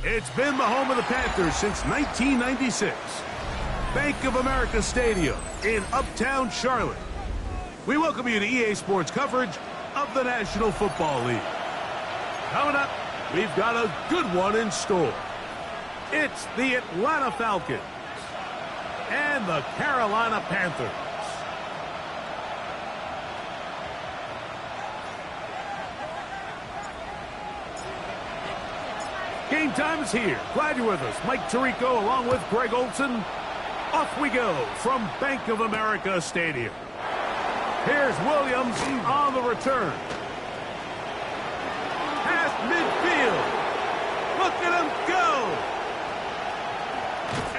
It's been the home of the Panthers since 1996. Bank of America Stadium in Uptown Charlotte. We welcome you to EA Sports coverage of the National Football League. Coming up, we've got a good one in store. It's the Atlanta Falcons and the Carolina Panthers. Game time is here. Glad you're with us. Mike Tirico along with Greg Olson. Off we go from Bank of America Stadium. Here's Williams on the return. Past midfield. Look at him go.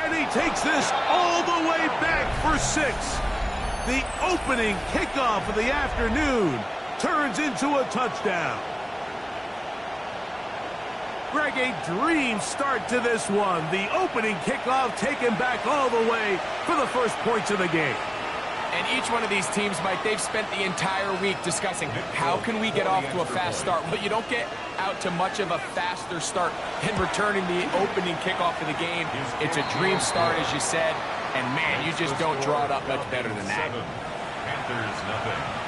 And he takes this all the way back for 6. The opening kickoff of the afternoon turns into a touchdown. Greg, a dream start to this one. The opening kickoff taken back all the way for the first points of the game. And each one of these teams, Mike, they've spent the entire week discussing how can we get off to a fast start. Well, you don't get out to much of a faster start than returning the opening kickoff of the game. It's a dream start, as you said, and man, you just don't draw it up much better than that. Panthers nothing.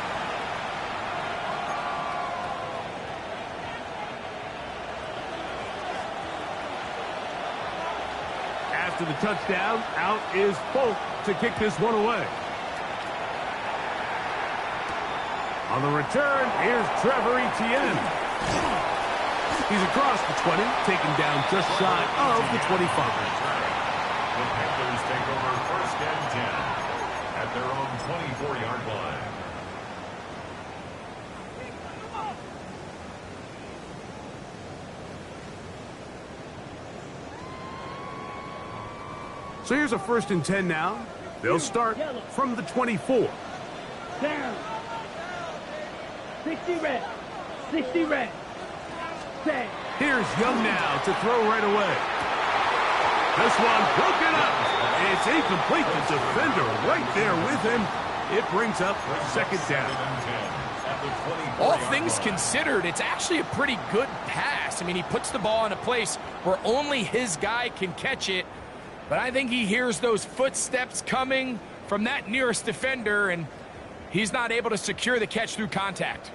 After the touchdown, out is Folk to kick this one away. On the return, here's Trevor Etienne. He's across the 20, taken down just shy of the 25. The Panthers take over 1st and 10 at their own 24-yard line. So here's a 1st and 10 now. They'll start from the 24. Down. 60 red. 60 red. Set. Here's Young now to throw right away. This one broken up. It's incomplete. The defender right there with him. It brings up 2nd down. All things considered, it's actually a pretty good pass. I mean, he puts the ball in a place where only his guy can catch it. But I think he hears those footsteps coming from that nearest defender, and he's not able to secure the catch through contact.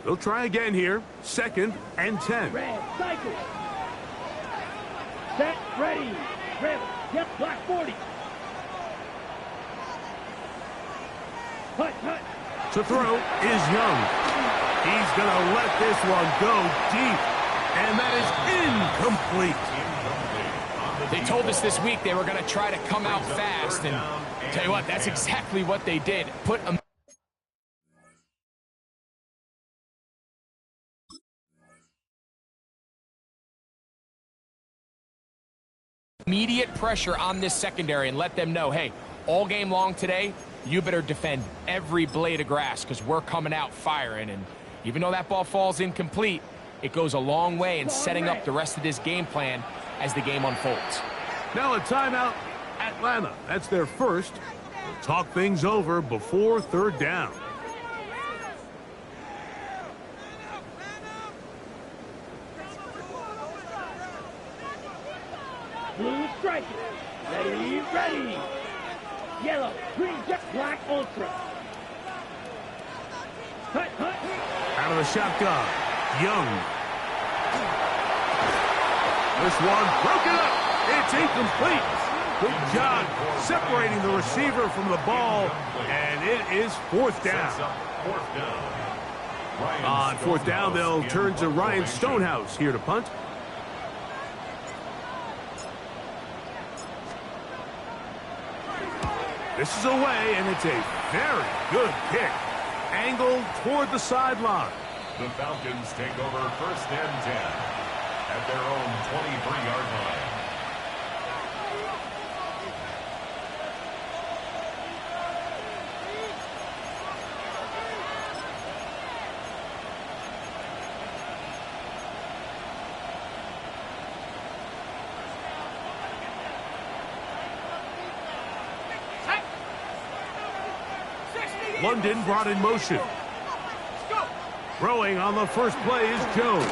They'll try again here. 2nd and 10. Red, cycle. Set, ready. Red, yep, block 40. Hut, hut. To throw is Young. He's going to let this one go deep, and that is incomplete. They told us this week they were going to try to come out fast, and tell you what, that's exactly what they did. Put immediate pressure on this secondary and let them know, hey, all game long today, you better defend every blade of grass because we're coming out firing. And even though that ball falls incomplete, it goes a long way in setting up the rest of this game plan as the game unfolds. Now a timeout, Atlanta. That's their first. We'll talk things over before 3rd down. Blue striker. Ready, ready. Yellow, green, jet, black, ultra. Hut, hut. Out of the shotgun, Young. This one broken up. It's incomplete. Good job separating the receiver from the ball, and it is 4th down. On 4th down, they'll turn to Ryan Stonehouse here to punt. This is away, and it's a very good kick. Angled toward the sideline. The Falcons take over 1st and 10 at their own 23-yard line. London brought in motion. Throwing on the first play is Jones.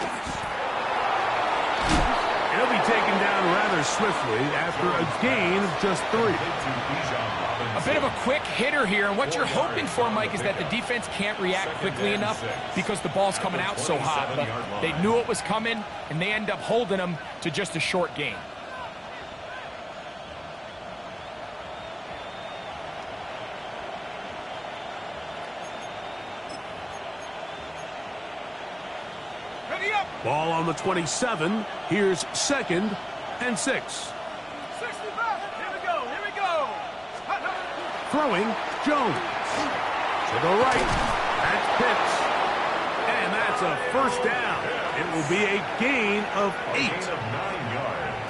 He'll be taken down rather swiftly after a gain of just 3. A bit of a quick hitter here, and what you're hoping for, Mike, is that the defense can't react quickly enough because the ball's coming out so hot. But they knew it was coming, and they end up holding them to just a short gain. Ball on the 27. Here's 2nd and 6. Throwing, Jones. To the right. That's Pitts. And that's a first down. It will be a gain of 8.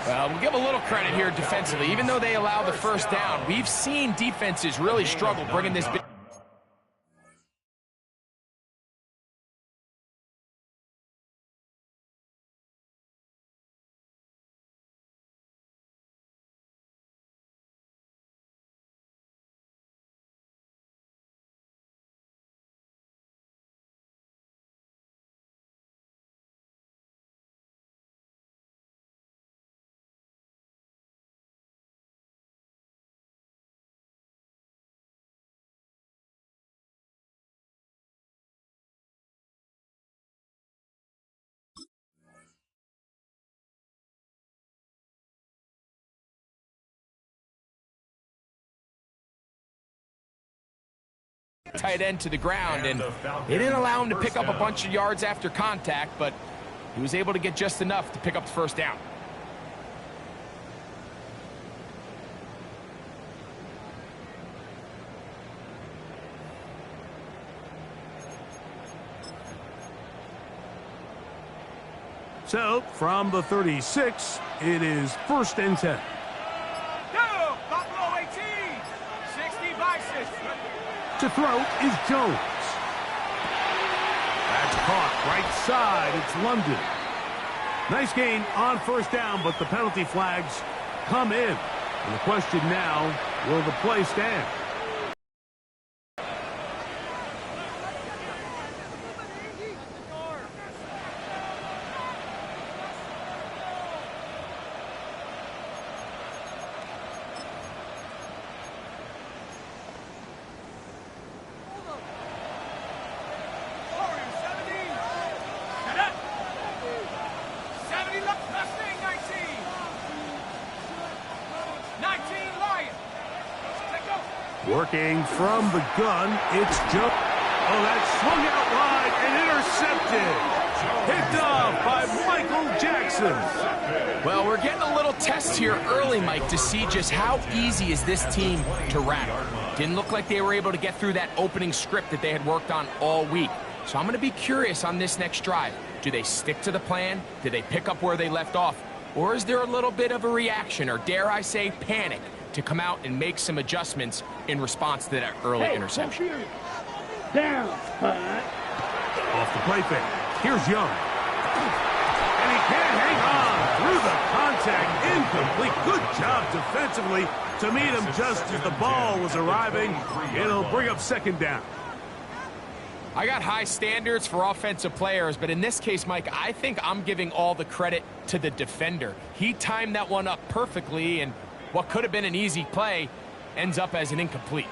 Well, we'll give a little credit here defensively. Even though they allow the first down, we've seen defenses really struggle bringing this big. Tight end to the ground, and they didn't allow him to pick up a bunch of yards after contact, but he was able to get just enough to pick up the first down. So, from the 36, it is 1st and 10. To throw is Jones. That's caught right side. It's London. Nice gain on first down, but the penalty flags come in. And the question now, will the play stand? Working from the gun, it's Joe. Oh, that swung out wide and intercepted. Picked off by Michael Jackson. Well, we're getting a little test here early, Mike, to see just how easy is this team to rattle. Didn't look like they were able to get through that opening script that they had worked on all week. So I'm going to be curious on this next drive. Do they stick to the plan? Do they pick up where they left off? Or is there a little bit of a reaction, or dare I say panic, to come out and make some adjustments in response to that early interception? Down. Off the play fake. Here's Young. And he can't hang on through the contact. Incomplete. Good job defensively to meet him just as the ball was arriving. It'll bring up 2nd down. I got high standards for offensive players, but in this case, Mike, I think I'm giving all the credit to the defender. He timed that one up perfectly, and what could have been an easy play ends up as an incomplete.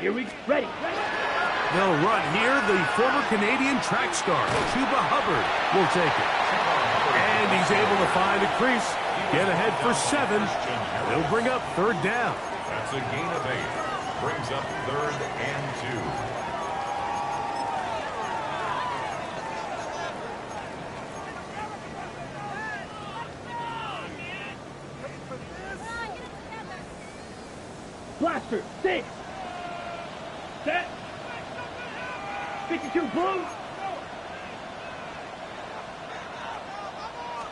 Here we ready. They'll run here. The former Canadian track star, Chuba Hubbard, will take it. And he's able to find a crease, get ahead for 7. They'll bring up 3rd down. That's a gain of 8. Brings up 3rd and 2. Blaster, 6. Set. 52 blue.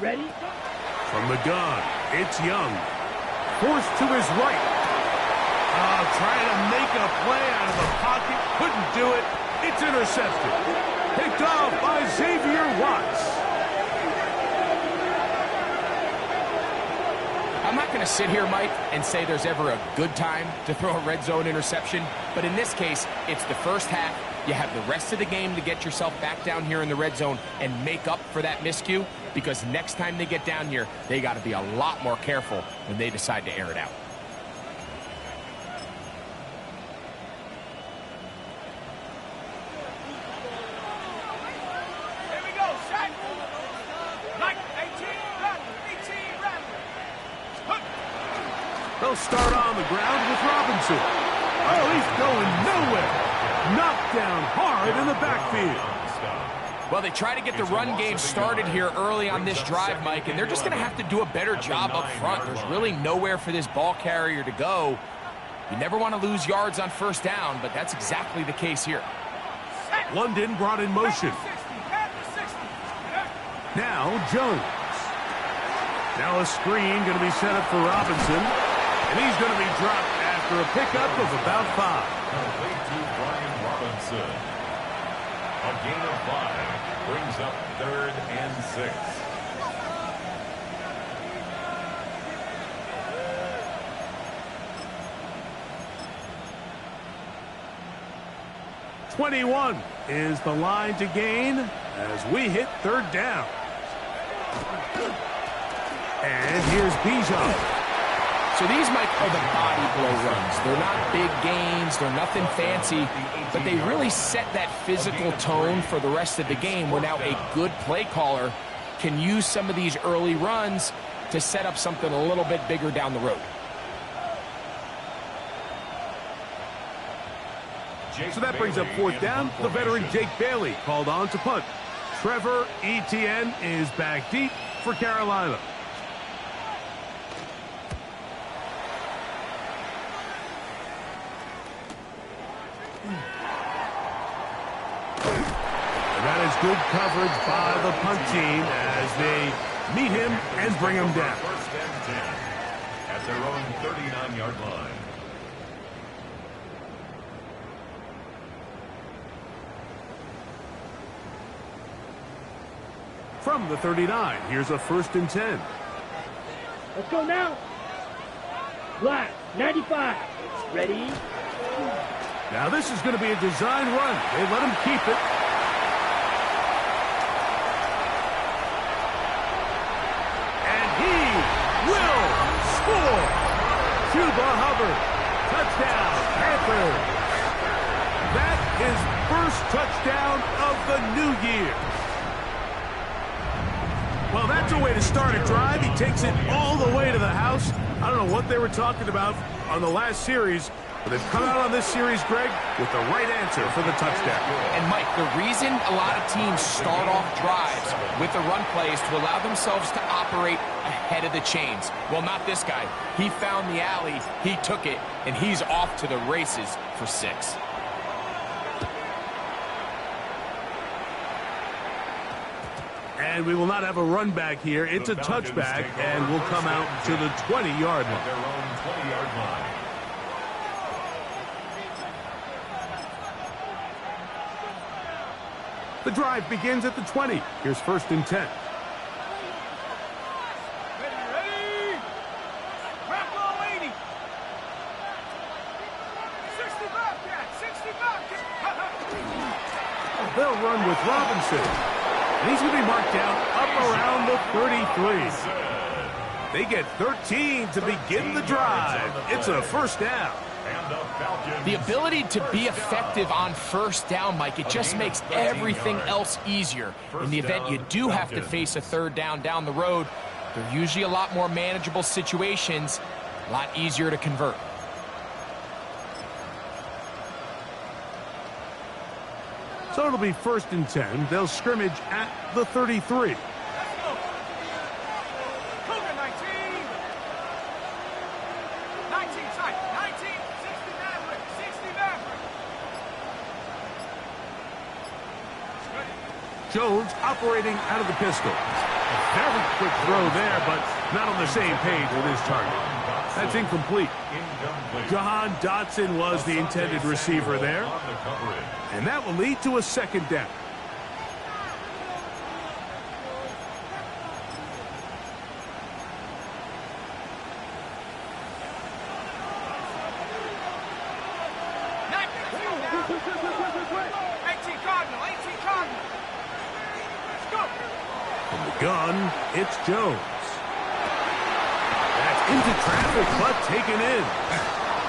Ready? From the gun, it's Young. Forced to his right. Trying to make a play out of the pocket. Couldn't do it. It's intercepted. Picked off by Xavier Watts. I'm not going to sit here, Mike, and say there's ever a good time to throw a red zone interception, but in this case, it's the first half. You have the rest of the game to get yourself back down here in the red zone and make up for that miscue. because next time they get down here, they got to be a lot more careful when they decide to air it out. They'll start on the ground with Robinson. Oh, he's going nowhere. Knocked down hard in the backfield. Well, they try to get the run game started here early on this drive, Mike, and they're just going to have to do a better job up front. There's really nowhere for this ball carrier to go. You never want to lose yards on first down, but that's exactly the case here. London brought in motion. Now Jones. Now a screen going to be set up for Robinson. And he's going to be dropped after a pickup of about 5. Complete to Brian Robinson. A gain of 5 brings up 3rd and 6. "21 is the line to gain as we hit 3rd down. And here's Bijan. So these, Mike, are the body blow runs. They're not big gains. They're nothing fancy. But they really set that physical tone for the rest of the game where now a good play caller can use some of these early runs to set up something a little bit bigger down the road. So that brings up 4th down. The veteran Jake Bailey called on to punt. Trevor Etienne is back deep for Carolina. And that is good coverage by the punt team as they meet him and bring him down. 1st and 10 at their own 39-yard line. From the 39, here's a 1st and 10. Let's go now. Black, 95. Ready? Now this is going to be a design run. They let him keep it. And he will score. Chuba Hubbard. Touchdown, Panthers. That is first touchdown of the new year. Well, that's a way to start a drive. He takes it all the way to the house. I don't know what they were talking about on the last series, but they've come out on this series, Greg, with the right answer for the touchdown. And, Mike, the reason a lot of teams start off drives with the run play is to allow themselves to operate ahead of the chains. Well, not this guy. He found the alley, he took it, and he's off to the races for 6. And we will not have a run back here. It's a touchback, and we'll come out to the 20-yard line. Their own 20-yard line. The drive begins at the 20. Here's 1st and 10. Ready? Crack low 80. 65 cat, 65 cat. They'll run with Robinson. And he's going to be marked down up around the 33. They get 13 to begin the drive. It's a 1st down. The ability to be effective on 1st down, Mike, it just makes everything else easier. In the event you do have to face a 3rd down the road, they're usually a lot more manageable situations, a lot easier to convert. So it'll be 1st and 10. They'll scrimmage at the 33. Jones operating out of the pistol. A very quick throw there, but not on the same page with his target. That's incomplete. Jahan Dotson was the intended receiver there. And that will lead to a 2nd down. From the Gun, it's Jones. That's into traffic, but taken in.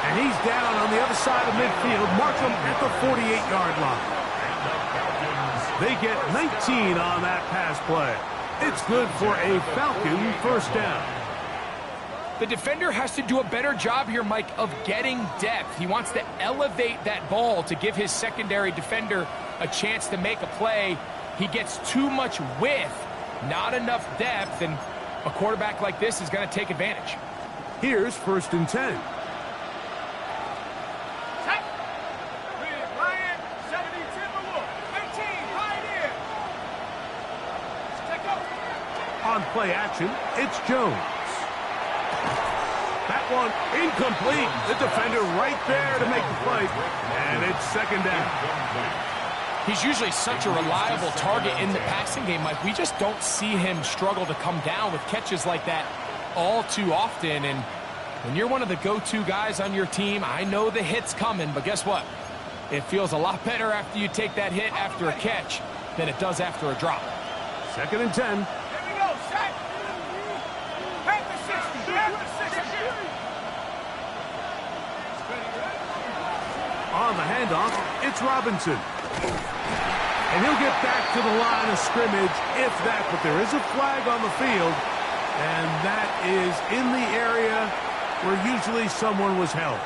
And he's down on the other side of midfield. Mark him at the 48-yard line. They get 19 on that pass play. It's good for a Falcon first down. The defender has to do a better job here, Mike, of getting depth. He wants to elevate that ball to give his secondary defender a chance to make a play. He gets too much width, not enough depth, and a quarterback like this is going to take advantage. Here's 1st and 10. On play action, it's Jones. That one incomplete. The defender right there to make the play. And it's 2nd down. He's usually such a reliable target in the passing game, Mike. We just don't see him struggle to come down with catches like that all too often. And when you're one of the go-to guys on your team, I know the hit's coming, but guess what? It feels a lot better after you take that hit after a catch than it does after a drop. 2nd and 10. On the handoff, it's Robinson. And he'll get back to the line of scrimmage, if that, but there is a flag on the field, and that is in the area where usually someone was held.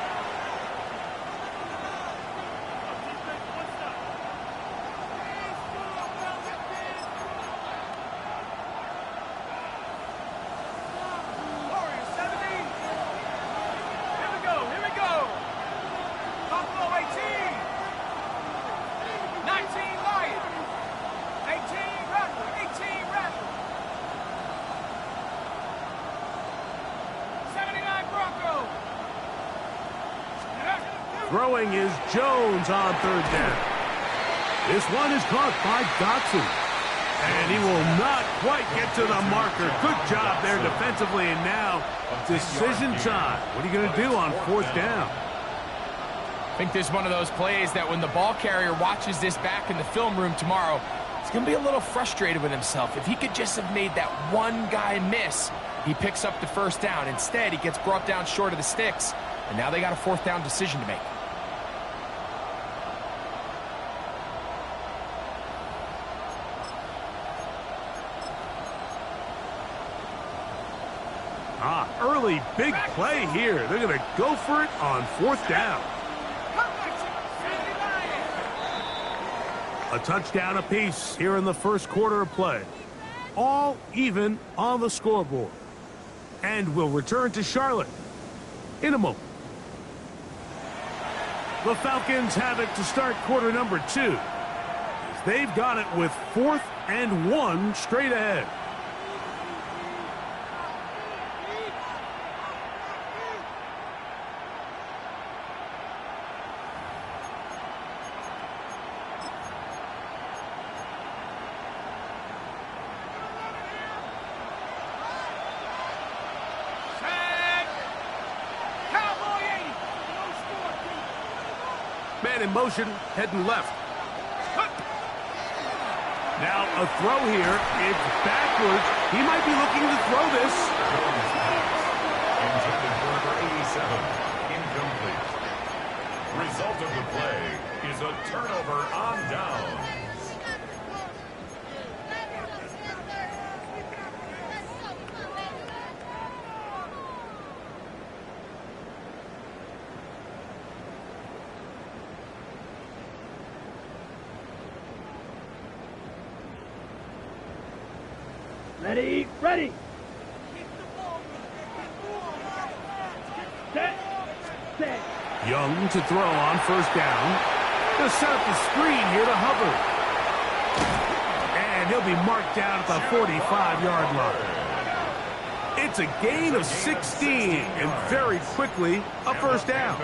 Throwing is Jones on 3rd down. This one is caught by Dotson. And he will not quite get to the marker. Good job there defensively. And now, decision time. What are you going to do on 4th down? I think this is one of those plays that when the ball carrier watches this back in the film room tomorrow, he's going to be a little frustrated with himself. If he could just have made that one guy miss, he picks up the 1st down. Instead, he gets brought down short of the sticks. And now they got a 4th down decision to make. Early big play here. They're going to go for it on 4th down. A touchdown apiece here in the 1st quarter of play. All even on the scoreboard. And we'll return to Charlotte in a moment. The Falcons have it to start quarter number 2. They've got it with 4th and 1 straight ahead. Man in motion, heading left. Now a throw here. It's backwards. He might be looking to throw this. Intended for number 87. Incomplete. Result of the play is a turnover on downs. Ready, ready. Set, set. Young to throw on 1st down. They'll set up the screen here to Hubbard. And he'll be marked down at the 45-yard line. It's a gain of 16, and very quickly a 1st down.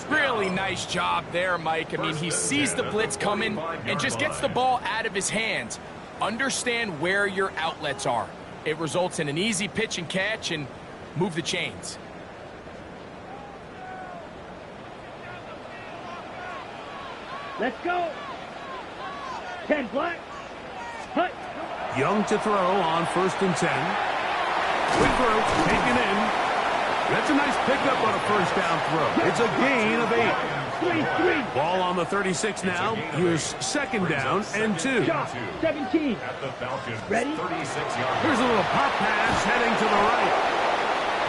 Really nice job there, Mike. I mean, he sees the blitz coming and just gets the ball out of his hands. Understand where your outlets are. It results in an easy pitch and catch and move the chains. Let's go. 10 black. Hut. Young to throw on 1st and 10. Quick throw, taken in. That's a nice pickup on a 1st down throw. It's a gain of 8. Ball on the 36 now. Here's 2nd down and 2. 17. Ready? Here's a little pop pass heading to the right.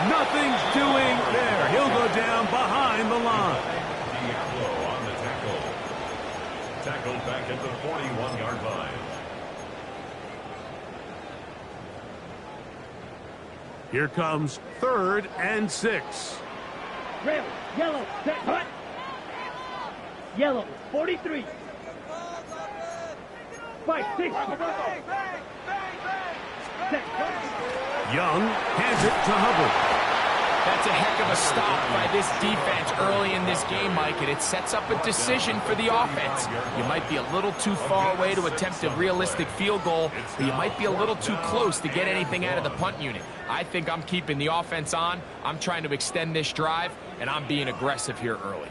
Nothing's doing there. He'll go down behind the line. Diablo on the tackle. Tackled back at the 41-yard line. Here comes 3rd and 6. Red, yellow, set, hut. Yellow, 43. 5, 6. Set, Young hands it to Hubbard. That's a heck of a stop by this defense early in this game, Mike, and it sets up a decision for the offense. You might be a little too far away to attempt a realistic field goal, but you might be a little too close to get anything out of the punt unit. I think I'm keeping the offense on. I'm trying to extend this drive, and I'm being aggressive here early.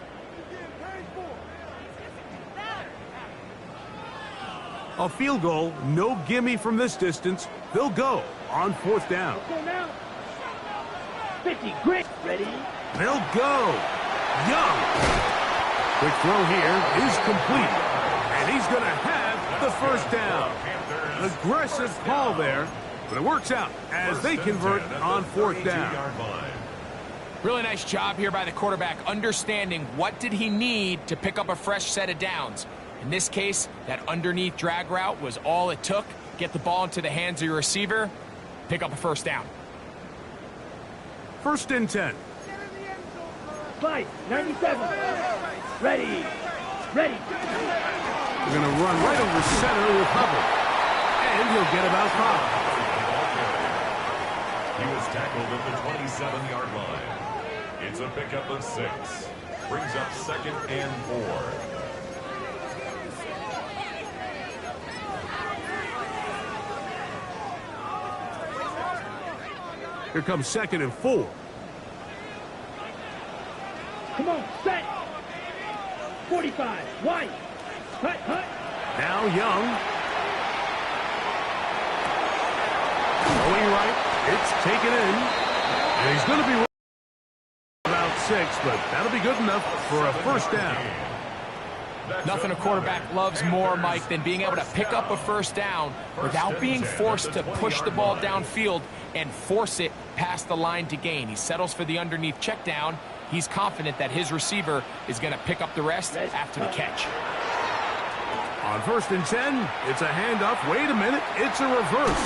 A field goal, no gimme from this distance. They'll go on 4th down. 50, grit, ready? They'll go. Young. Quick throw here is complete. And he's going to have the 1st down. Aggressive call there, but it works out as they convert on 4th down. Really nice job here by the quarterback, understanding what did he need to pick up a fresh set of downs. In this case, that underneath drag route was all it took. Get the ball into the hands of your receiver, pick up a 1st down. 1st and 10. 5, 97. Ready. Ready. We're going to run right over center with Hubbard. And he'll get about 5. He was tackled at the 27-yard line. It's a pickup of 6. Brings up 2nd and 4. Here comes 2nd and 4. Come on, set. 45, wide. Hut, hut. Now Young. Going right. It's taken in. And he's going to be about 6, but that'll be good enough for a 1st down. Nothing a quarterback loves more, Mike, than being able to pick up a 1st down without being forced to push the ball downfield and force it past the line to gain. He settles for the underneath check down. He's confident that his receiver is going to pick up the rest after the catch. On 1st and 10, it's a handoff. Wait a minute, it's a reverse.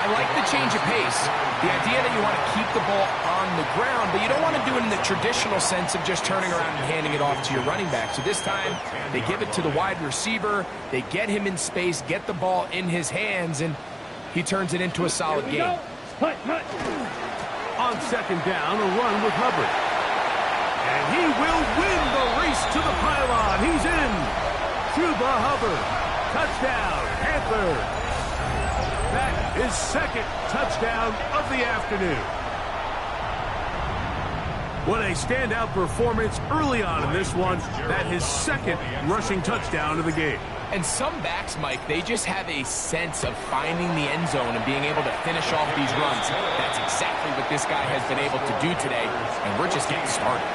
I like the change of pace. The idea that you want to keep the ball on the ground, but you don't want to do it in the traditional sense of just turning around and handing it off to your running back. So this time, they give it to the wide receiver. They get him in space, get the ball in his hands, and he turns it into a solid game. Hut, hut. On 2nd down, a run with Hubbard. And he will win the race to the pylon. He's in. Chuba Hubbard. Touchdown, Panthers. That is 2nd touchdown of the afternoon. What a standout performance early on in this one. That his 2nd rushing touchdown of the game. And some backs, Mike, they just have a sense of finding the end zone and being able to finish off these runs. That's exactly what this guy has been able to do today, and we're just getting started.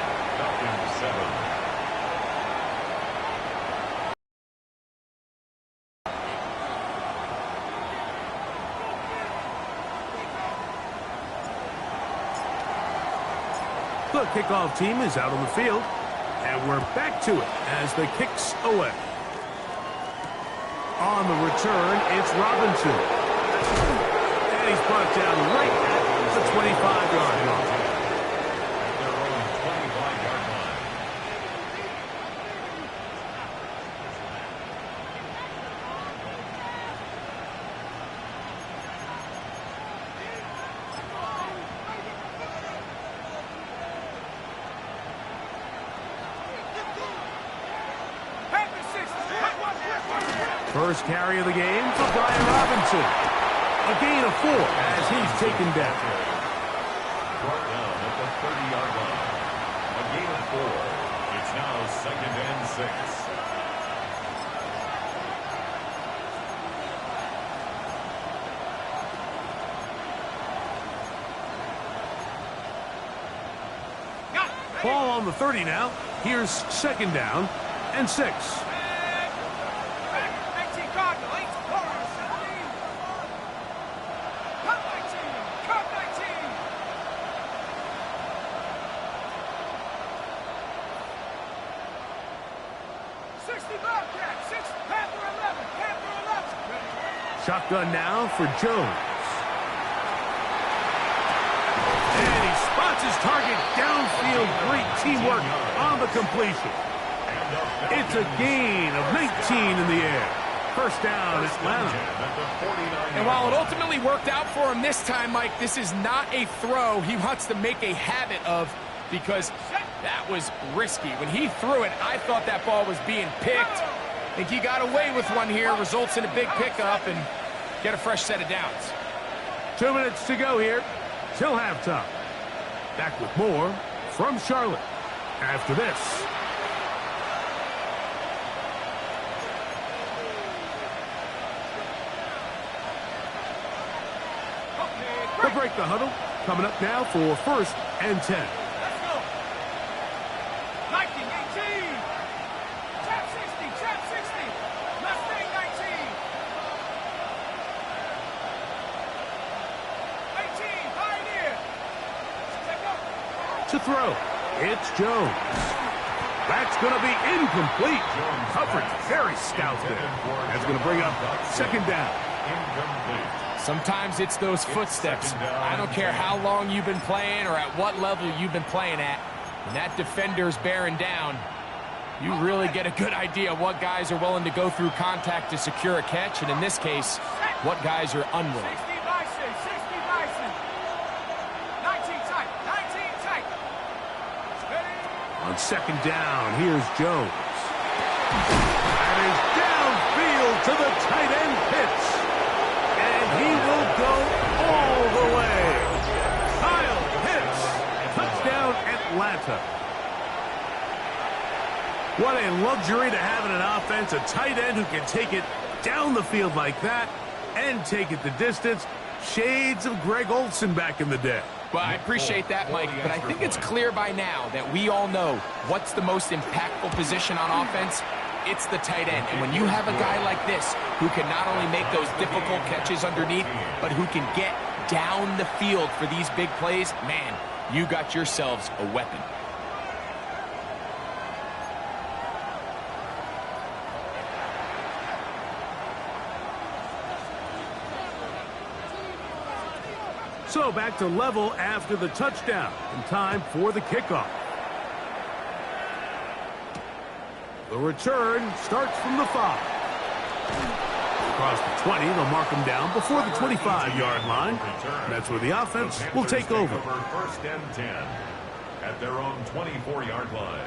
The kickoff team is out on the field, and we're back to it as the kick's away. On the return, it's Robinson. And he's brought down right at the 25-yard line. Their own 25-yard line. First carry of the game for Brian Robinson. A gain of 4 as he's taken down. Brought down at the 30-yard line. A gain of 4. It's now 2nd and 6. Ball on the 30 now. Here's second down and 6. Shotgun now for Jones. And he spots his target downfield. Great teamwork on the completion. It's a gain of 19 in the air. First down, Atlanta. And while it ultimately worked out for him this time, Mike, this is not a throw he wants to make a habit of, because that was risky. When he threw it, I thought that ball was being picked. I think he got away with one here, results in a big pickup, and get a fresh set of downs. 2 minutes to go here till halftime. Back with more from Charlotte after this. They'll break the huddle. Coming up now for first and 10. Let's go. 19, 18. Trap 60, trap 60. Mustang 19. 18, Pioneer. To throw, it's Jones. That's going to be incomplete. Coverage very stout there. That's going to bring up second down. Incomplete. Sometimes it's those footsteps. I don't care how long you've been playing or at what level you've been playing at. When that defender's bearing down, you really get a good idea of what guys are willing to go through contact to secure a catch, and in this case, what guys are unwilling. 60 Bison, 60 Bison. 19 tight, 19 tight. On second down, here's Jones. That is downfield to the tight end Pitts. And he will go all the way. Kyle Pitts. Touchdown, Atlanta. What a luxury to have in an offense. A tight end who can take it down the field like that and take it the distance. Shades of Greg Olsen back in the day. Well, I appreciate that, Mike, but I think it's clear by now that we all know what's the most impactful position on offense. It's the tight end. And when you have a guy like this who can not only make those difficult catches underneath, but who can get down the field for these big plays, man, you got yourselves a weapon. So back to level after the touchdown, and time for the kickoff. The return starts from the 5. Across the 20, they'll mark them down before the 25-yard line. And that's where the offense will take over. First and 10 at their own 24-yard line.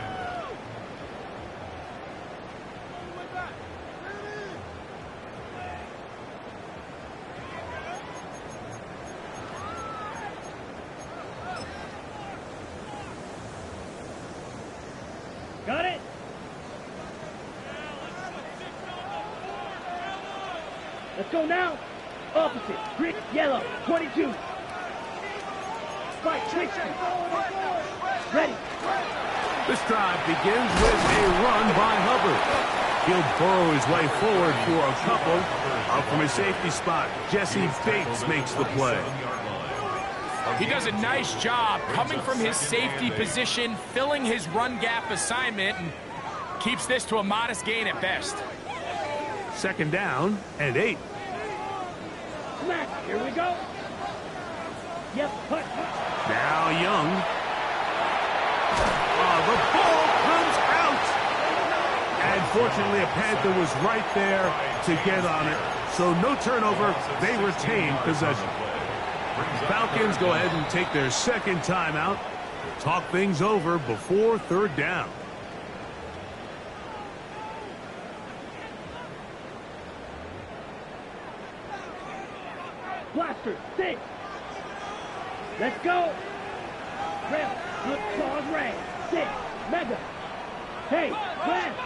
Got it? Let's go now. Opposite. Green, yellow, 22. Spike, 60. Ready. This drive begins with a run by Hubbard. He'll burrow his way forward for a couple. Up from his safety spot, Jesse Bates makes the play. He does a nice job coming from his safety position, filling his run gap assignment, and keeps this to a modest gain at best. Second down and 8. Smack. Here we go. Yep, putt. Now Young. Oh, the ball comes out. And fortunately, a Panther was right there to get on it. So no turnover. They retain possession. Falcons go ahead and take their second timeout. Talk things over before third down. Blaster, 6. Let's go. Rail, good claws, ray. 6. Mega. Hey, blast.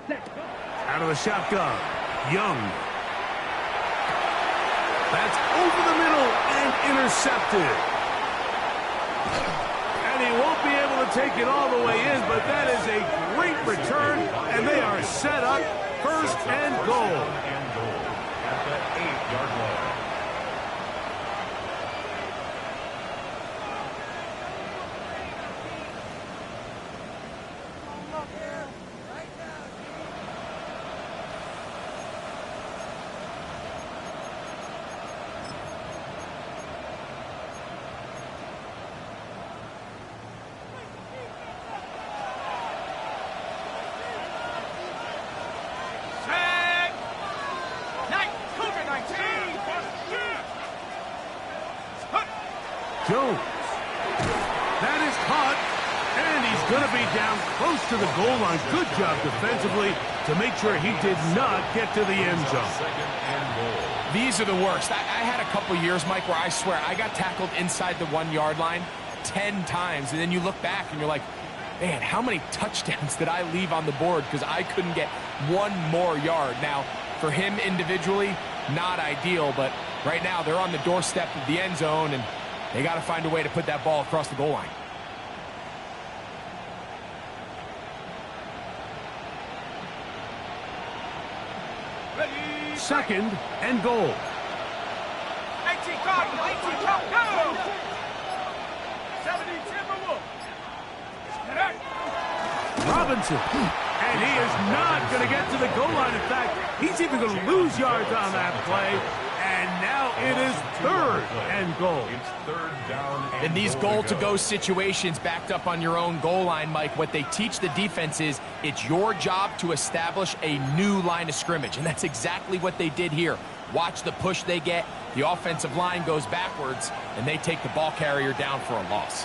Set. Out of the shotgun, Young. That's over the middle and intercepted. And he won't be able to take it all the way in, but that is a great return, and they are set up first and goal. At the 8-yard line. Jones. That is caught, and he's going to be down close to the goal line. Good job defensively to make sure he did not get to the end zone. Second and goal. These are the worst. I had a couple years, Mike, where I swear I got tackled inside the 1-yard line 10 times, and then you look back and you're like, man, how many touchdowns did I leave on the board because I couldn't get one more yard? Now, for him individually, not ideal, but right now they're on the doorstep of the end zone, and they got to find a way to put that ball across the goal line. Second and goal. 18 Cardinals, 18 Cardinals, go! 70 Timberwolves. Robinson. And he is not going to get to the goal line. In fact, he's even going to lose yards on that play. And now it is third and goal. It's third down and In these goal-to-go situations backed up on your own goal line, Mike, what they teach the defense is it's your job to establish a new line of scrimmage, and that's exactly what they did here. Watch the push they get. The offensive line goes backwards, and they take the ball carrier down for a loss.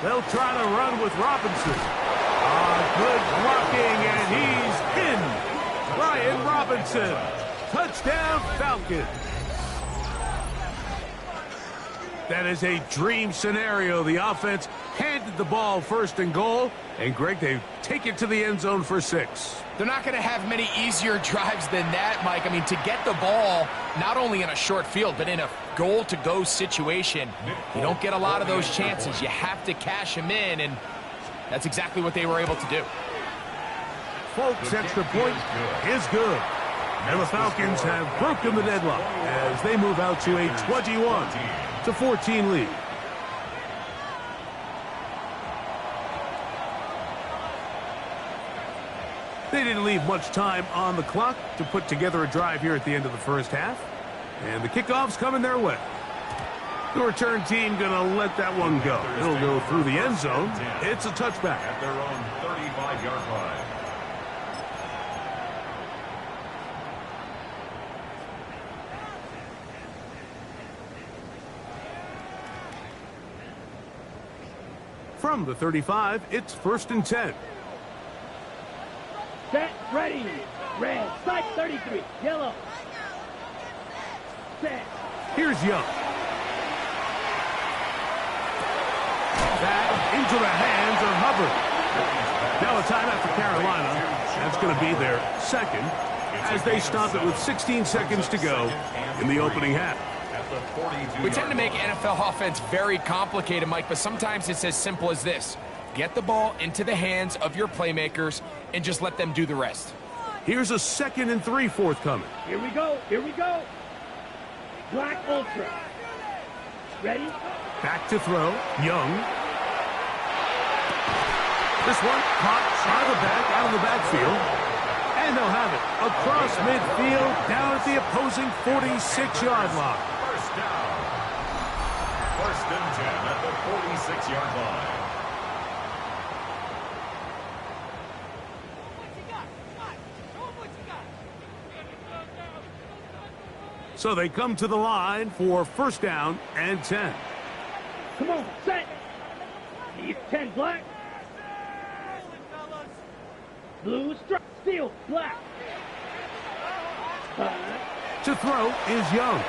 They'll try to run with Robinson. Good blocking, and he's in. Brian Robinson. Touchdown, Falcons. That is a dream scenario. The offense handed the ball first and goal. And, Greg, they take it to the end zone for 6. They're not going to have many easier drives than that, Mike. I mean, to get the ball not only in a short field, but in a goal-to-go situation, you don't get a lot of those chances. You have to cash them in, and that's exactly what they were able to do. Folks, extra point is good. And the Falcons have broken the deadlock as they move out to a 21-14 lead. They didn't leave much time on the clock to put together a drive here at the end of the first half. And the kickoff's coming their way. The return team going to let that one go. It'll go through the end zone. It's a touchback. At their own 35-yard line. From the 35, it's 1st and 10. Set, ready. Red, strike 33. Yellow. Set. Here's Young. Back into the hands of Hubbard. Now a timeout for Carolina. That's going to be their second as they stop it with 16 seconds to go in the opening half. We tend to make NFL offense very complicated, Mike, but sometimes it's as simple as this. Get the ball into the hands of your playmakers and just let them do the rest. Here's a 2nd and 3 forthcoming. Here we go. Here we go. Black Ultra. Ready? Back to throw. Young. This one caught out of the backfield. And they'll have it across midfield down at the opposing 46-yard line. First down. 1st and 10 at the 46-yard line. So they come to the line for 1st down and 10. Come on, set. He's 10 black. Blue strike, steel, black. To throw is Young.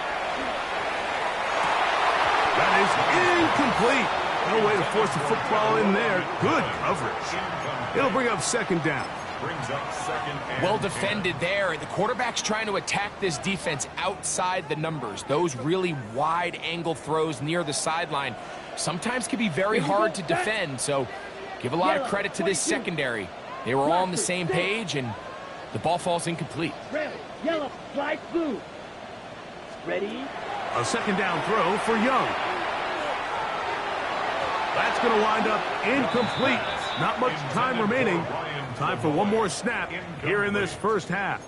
That is incomplete. No way to force the football in there. Good coverage. It'll bring up 2nd down. brings up second and Well defended there. The quarterback's trying to attack this defense outside the numbers. Those really wide angle throws near the sideline sometimes can be very hard to defend, so give a lot of credit to this secondary. They were all on the same page, and the ball falls incomplete. Red, yellow, flag blue. Ready? A second down throw for Young. That's going to wind up incomplete. Not much time remaining. Time for one more snap here in this first half.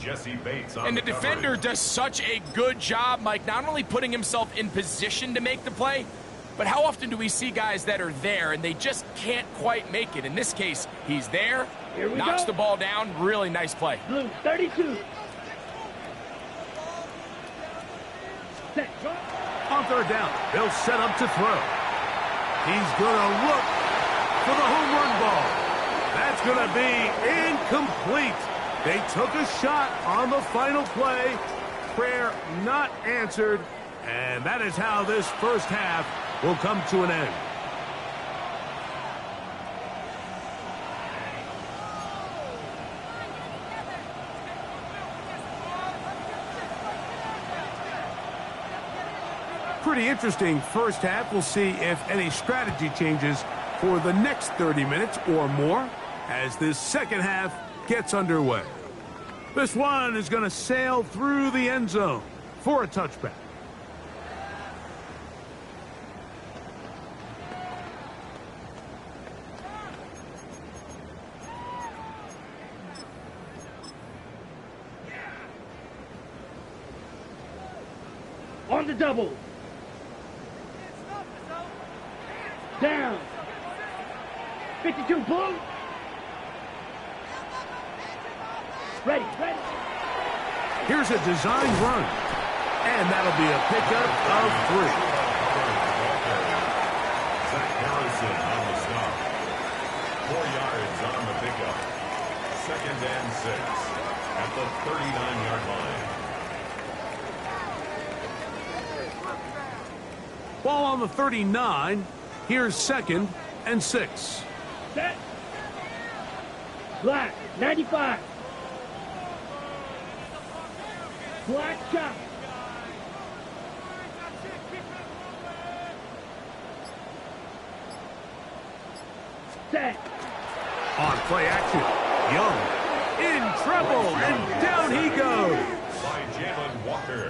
Jesse Bates on And the defender does such a good job, Mike, not only putting himself in position to make the play, but how often do we see guys that are there and they just can't quite make it? In this case, he's there, knocks the ball down. Really nice play. Blue, 32. Set. On third down, they'll set up to throw. He's going to look for the home run ball. That's going to be incomplete. They took a shot on the final play. Prayer not answered. And that is how this first half will come to an end. Pretty interesting first half. We'll see if any strategy changes for the next 30 minutes or more as this second half gets underway. This one is going to sail through the end zone for a touchback. On the double. Down. 52 blue. Ready. Here's a design run. And that'll be a pickup of 3. Zach Harrison on the stop. 4 yards on the pickup. Second and 6 at the 39-yard line. Ball on the 39. Here's second and 6. Set. Black, 95. Black shot. Set. On play action, Young in trouble, and down he goes.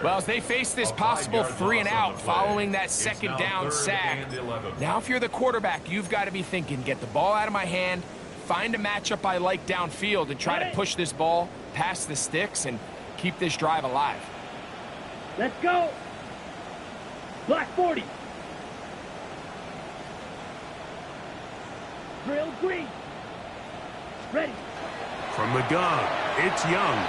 Well, as they face this possible 3 and out following that second down sack, now if you're the quarterback, you've got to be thinking, get the ball out of my hand, find a matchup I like downfield, and try to push this ball past the sticks and keep this drive alive. Let's go. Black 40. Drill green. Ready. From the gun, it's Young.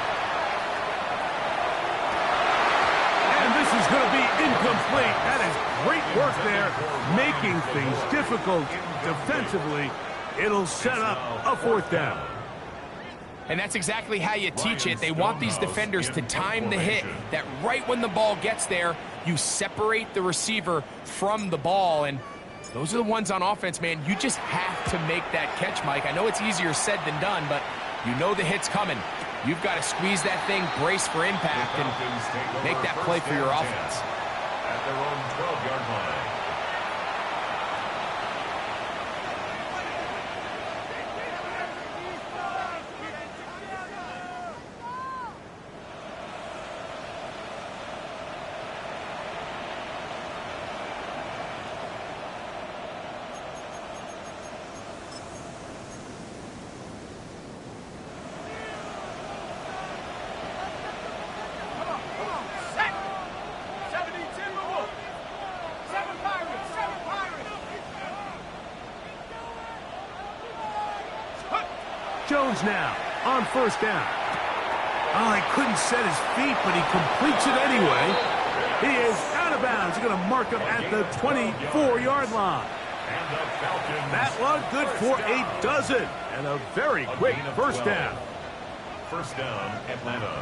And this is going to be incomplete. That is great work there, making things difficult defensively. It'll set up a 4th down. And that's exactly how you teach it. They want these defenders to time the hit, that right when the ball gets there, you separate the receiver from the ball. And those are the ones on offense, man. You just have to make that catch, Mike. I know it's easier said than done, but you know the hit's coming. You've got to squeeze that thing, brace for impact, and make that play for your offense. At their own 12-yard line. Jones now on 1st down. Oh, he couldn't set his feet, but he completes it anyway. He is out of bounds. He's going to mark him at the 24-yard line. That one good for a dozen and a very quick first down. First down, Atlanta.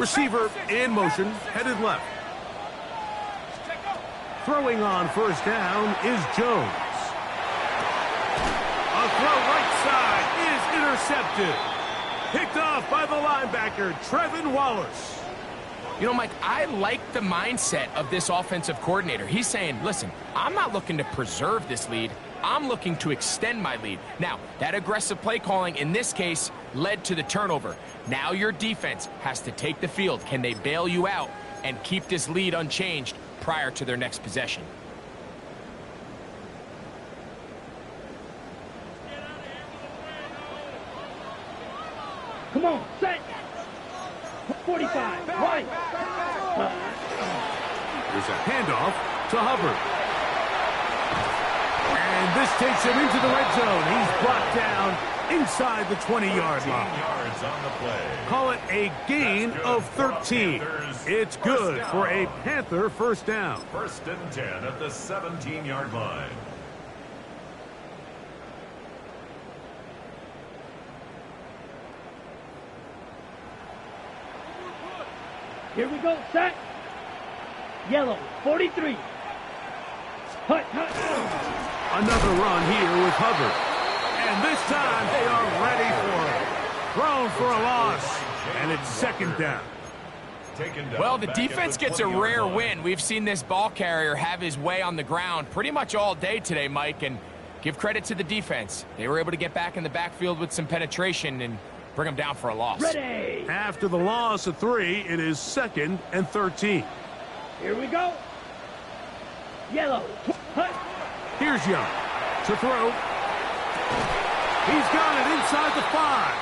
Receiver in motion, headed left. Throwing on first down is Jones. A throw right side is intercepted. Picked off by the linebacker, Trevin Wallace. You know, Mike, I like the mindset of this offensive coordinator. He's saying, listen, I'm not looking to preserve this lead. I'm looking to extend my lead. Now, that aggressive play calling in this case led to the turnover. Now your defense has to take the field. Can they bail you out and keep this lead unchanged prior to their next possession? Come on, set. 45, right. There's a handoff to Hubbard. And this takes him into the red zone. He's brought down inside the 20-yard line. Yards on the play. Call it a gain of 13. It's good for a Panther first down. 1st and 10 at the 17-yard line. Here we go, set. Yellow, 43. Hut, hut. Another run here with Hubbard. And this time they are ready for it. Thrown for a loss. And it's second down. Well, the defense gets a rare win. We've seen this ball carrier have his way on the ground pretty much all day today, Mike, and give credit to the defense. They were able to get back in the backfield with some penetration and bring them down for a loss. Ready. After the loss of 3, it is 2nd and 13. Here we go. Yellow, hut. Here's Young to throw. He's got it inside the 5.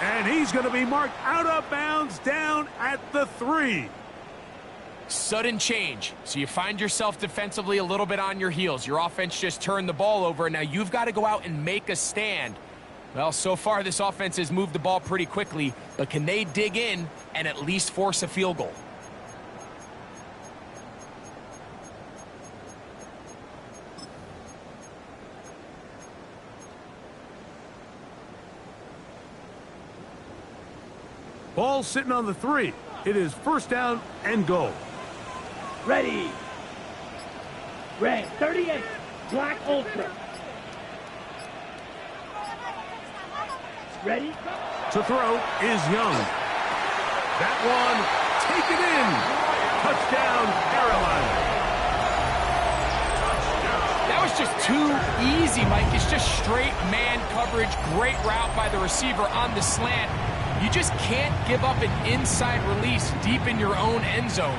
And he's going to be marked out of bounds down at the 3. Sudden change. So you find yourself defensively a little bit on your heels. Your offense just turned the ball over. Now you've got to go out and make a stand. Well, so far this offense has moved the ball pretty quickly, but can they dig in and at least force a field goal? Ball sitting on the 3. It is first down and goal. Ready. Red, 38. Black Ultra. Ready. To throw is Young. That one taken in. Touchdown, Carolina. That was just too easy, Mike. It's just straight man coverage. Great route by the receiver on the slant. You just can't give up an inside release deep in your own end zone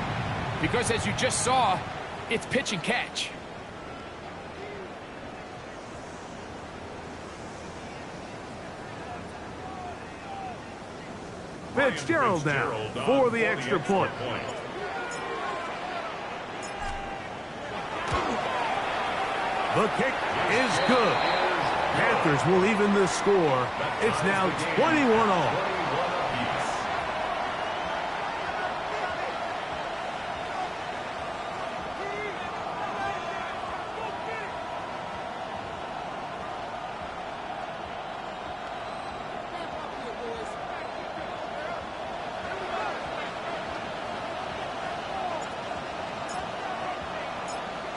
because, as you just saw, it's pitch and catch. Fitzgerald now for the extra point. The kick is good. Panthers will even the score. It's now 21-all.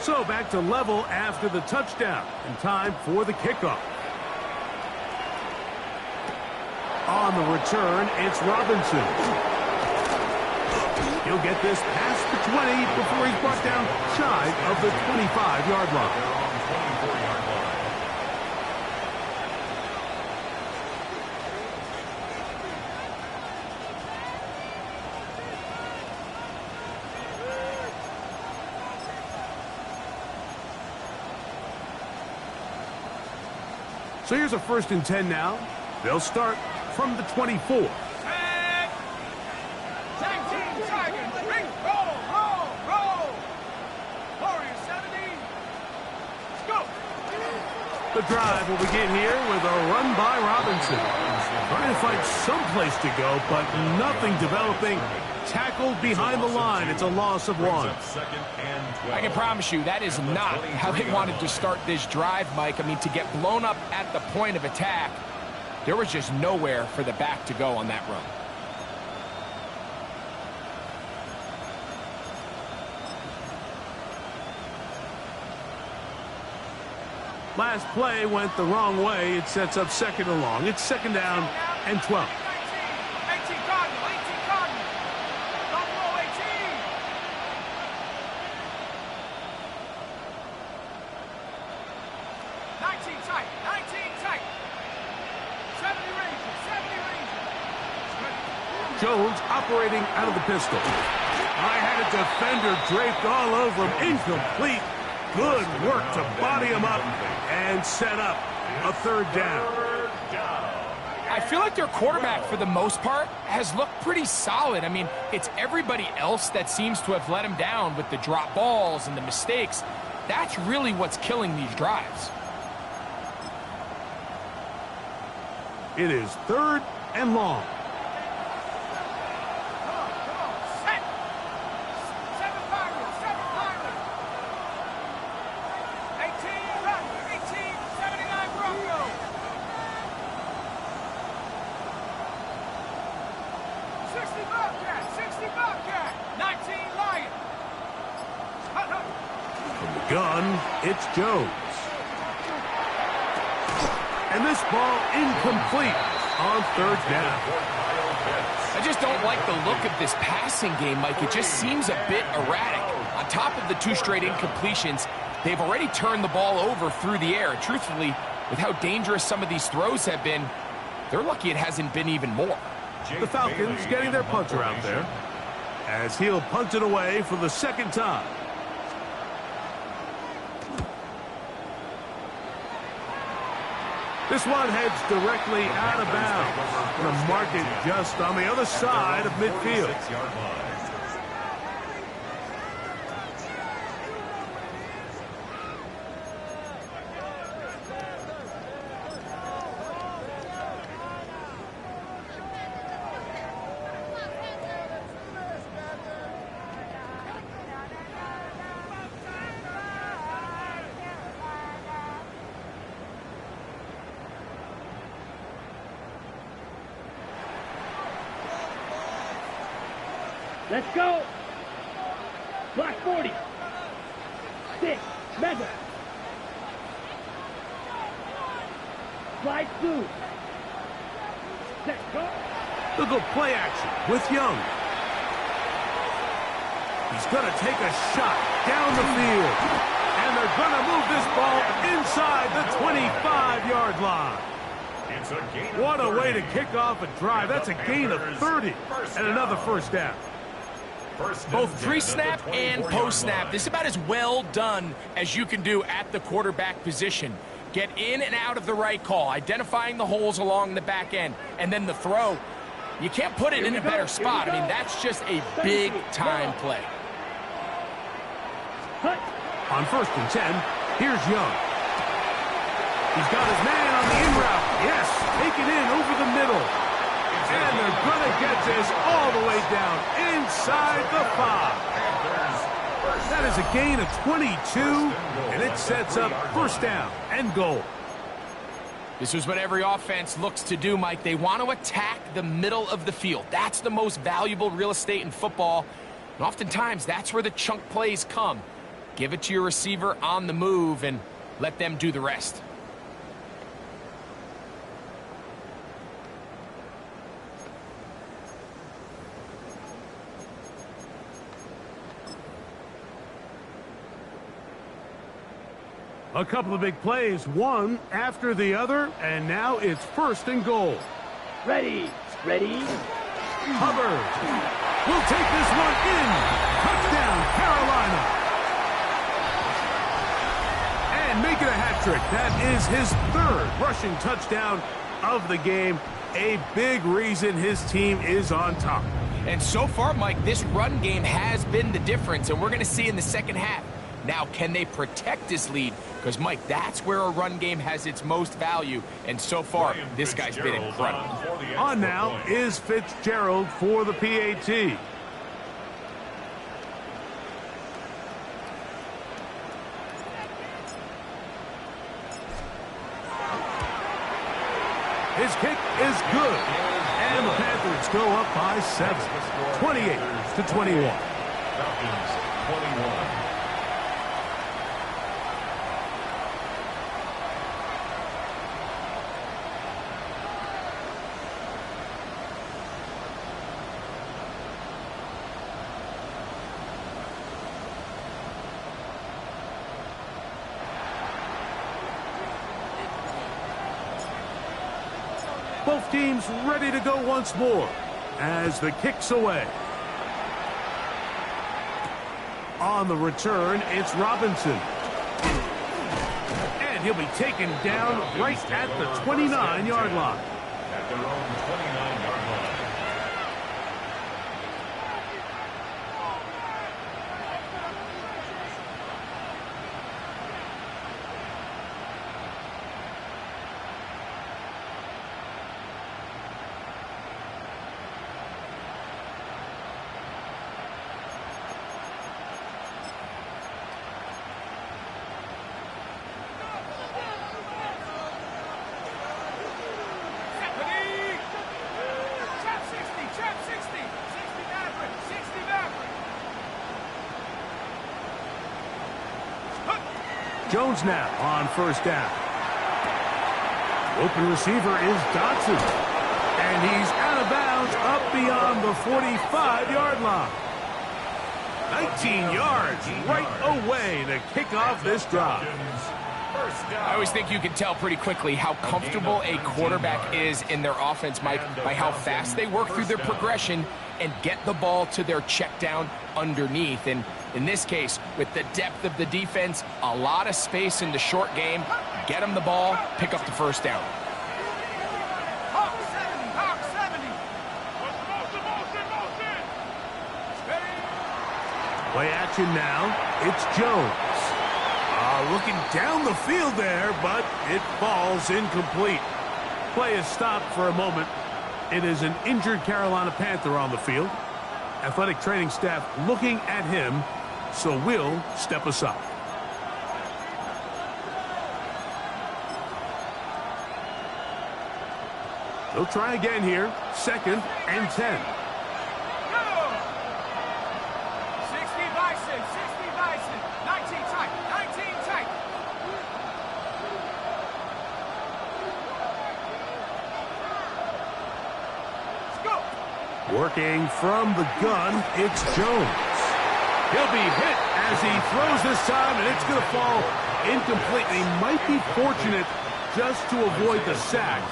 So back to level after the touchdown, and time for the kickoff. On the return, it's Robinson. He'll get this past the 20 before he's brought down shy of the 25-yard line. So here's a 1st and 10 now. They'll start from the 24. Tag team Tigers. Ring, roll. Warriors 70. Let's go. The drive will begin here with a run by Robinson. Trying to find some place to go, but nothing developing. Tackled behind the line. It's a loss of 1. I can promise you that is not how they wanted to start this drive, Mike. I mean, to get blown up at the point of attack, there was just nowhere for the back to go on that run. Last play went the wrong way. It sets up second and long. It's second down and 12. 18 Cardinal, 18 Cardinal. Don't roll 18. 19 tight, 19 tight. 70 Rangers, 70 Rangers. Jones operating out of the pistol. I had a defender draped all over him. Incomplete. Good work to body him up and set up a third down. I feel like their quarterback, for the most part, has looked pretty solid. I mean, it's everybody else that seems to have let him down with the drop balls and the mistakes. That's really what's killing these drives. It is third and long. Set. 7 Pirates, 7 Pirates. 18 Rockets, 18, 79 Broncos. 60 Bobcat, 60 Bobcat. 19 Lions. From the gun, it's Jones. And this ball incomplete on third down. I just don't like the look of this passing game, Mike. It just seems a bit erratic. On top of the 2 straight incompletions, they've already turned the ball over through the air. Truthfully, with how dangerous some of these throws have been, they're lucky it hasn't been even more. The Falcons getting their punter out there as he'll punt it away for the second time. This one heads directly out of bounds. The market just on the other side of midfield. Let's go. Block 40. 6. Mega. Slide 2. Set. Go. Look at play action with Young. He's going to take a shot down the field. And they're going to move this ball inside the 25-yard line. What a way to kick off a drive. That's a gain of 30 and another first down. Both pre-snap and post-snap, this is about as well done as you can do at the quarterback position. Get in and out of the right call, identifying the holes along the back end, and then the throw. You can't put it in a better spot. I mean, that's just a big-time play. On 1st and 10, here's Young. He's got his man on the in route. Yes, take it in over the middle. And they're going to get this all the way down inside the 5. That is a gain of 22, and it sets up first down and goal. This is what every offense looks to do, Mike. They want to attack the middle of the field. That's the most valuable real estate in football. And oftentimes, that's where the chunk plays come. Give it to your receiver on the move and let them do the rest. A couple of big plays, one after the other, and now it's 1st and goal. Ready. Ready. Hubbard will take this one in. Touchdown, Carolina. And make it a hat trick. That is his 3rd rushing touchdown of the game. A big reason his team is on top. And so far, Mike, this run game has been the difference, and we're going to see in the second half. Now, can they protect this lead? Because, Mike, that's where a run game has its most value. And so far, this guy's been incredible. On now is Fitzgerald for the PAT. His kick is good. And the Panthers go up by 7. 28-21. Falcons 21. Both teams ready to go once more as the kick's away. On the return, it's Robinson. And he'll be taken down right at the 29-yard line. At their own 29-yard line. Jones now on first down. Open receiver is Dotson. And he's out of bounds up beyond the 45-yard line. 19 yards right away to kick off this drive. I always think you can tell pretty quickly how comfortable a quarterback is in their offense, Mike, by how fast they work through their progression and get the ball to their check down underneath. And in this case, with the depth of the defense, a lot of space in the short game, get them the ball, pick up the first down. Hawk 70, Hawk 70. Play action now. It's Jones. Looking down the field there, but it falls incomplete. Play is stopped for a moment. It is an injured Carolina Panther on the field. Athletic training staff looking at him, so we'll step aside. They'll try again here. 2nd and 10. 60 Bison, 60 Bison. 19 tight, 19 tight. Let's go. Working from the gun, it's Jones. He'll be hit as he throws this time, and it's going to fall incomplete. He might be fortunate just to avoid the sack,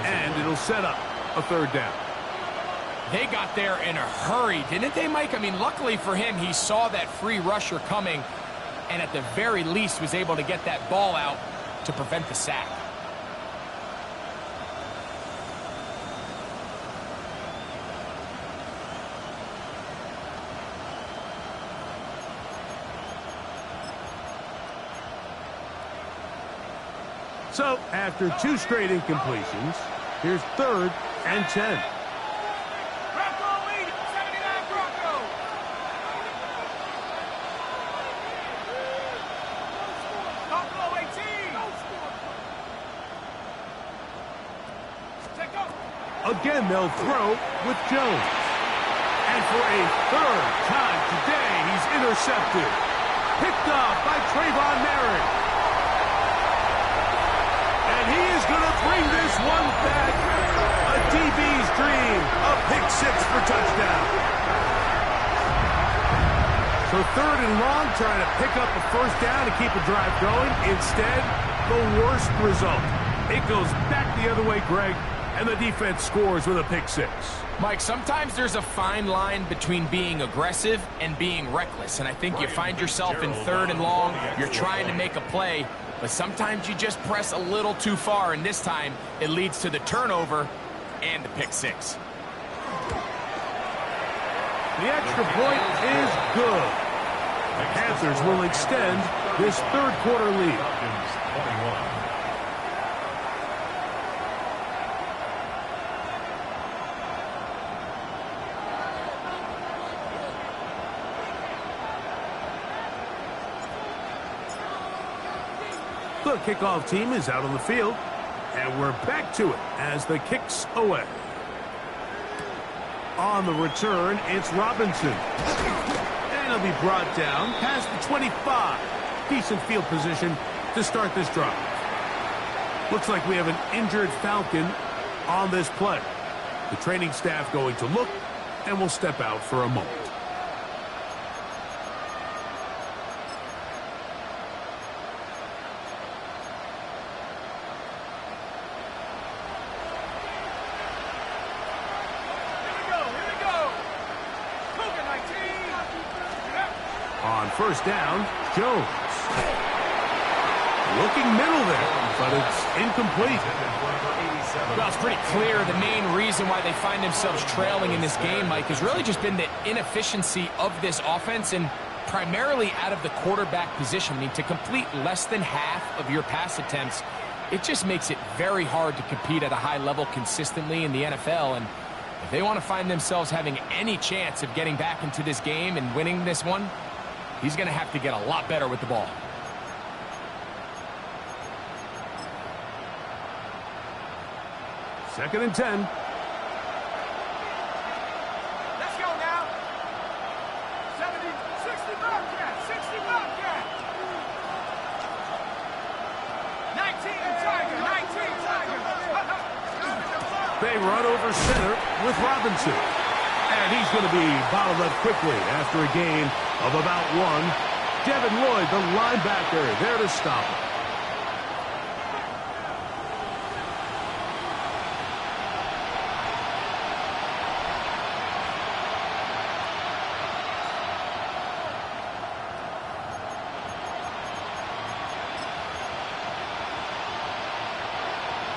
and it'll set up a 3rd down. They got there in a hurry, didn't they, Mike? I mean, luckily for him, he saw that free rusher coming, and at the very least was able to get that ball out to prevent the sack. So, after 2 straight incompletions, here's 3rd and 10. Bronco lead, 79 Bronco. Buffalo 18. Take off. Again, they'll throw with Jones. And for a 3rd time today, he's intercepted. Picked off by Trayvon Merritt. And he is going to bring this one back. A DB's dream. A pick 6 for touchdown. So 3rd and long, trying to pick up a 1st down to keep a drive going. Instead, the worst result. It goes back the other way, Greg, and the defense scores with a pick 6. Mike, sometimes there's a fine line between being aggressive and being reckless, and I think you find yourself in 3rd and long, you're trying to make a play, but sometimes you just press a little too far, and this time it leads to the turnover and the pick 6. The extra point is good. The Panthers will extend this 3rd quarter lead. The kickoff team is out on the field, and we're back to it as the kick's away. On the return, it's Robinson. And he'll be brought down past the 25. Decent field position to start this drive. Looks like we have an injured Falcon on this play. The training staff going to look, and will step out for a moment. On first down, Jones. Looking middle there, but it's incomplete. Well, it's pretty clear the main reason why they find themselves trailing in this game, Mike, has really just been the inefficiency of this offense and primarily out of the quarterback position. I mean, to complete less than half of your pass attempts, it just makes it very hard to compete at a high level consistently in the NFL. And if they want to find themselves having any chance of getting back into this game and winning this one, he's going to have to get a lot better with the ball. Second and 10. Let's go now. 70, 60 Bobcat, 60 Bobcat. 19 Tiger, 19 Tiger. They run over center with Robinson. And he's going to be bottled up quickly after a gain of about 1. Devin Lloyd, the linebacker, there to stop him.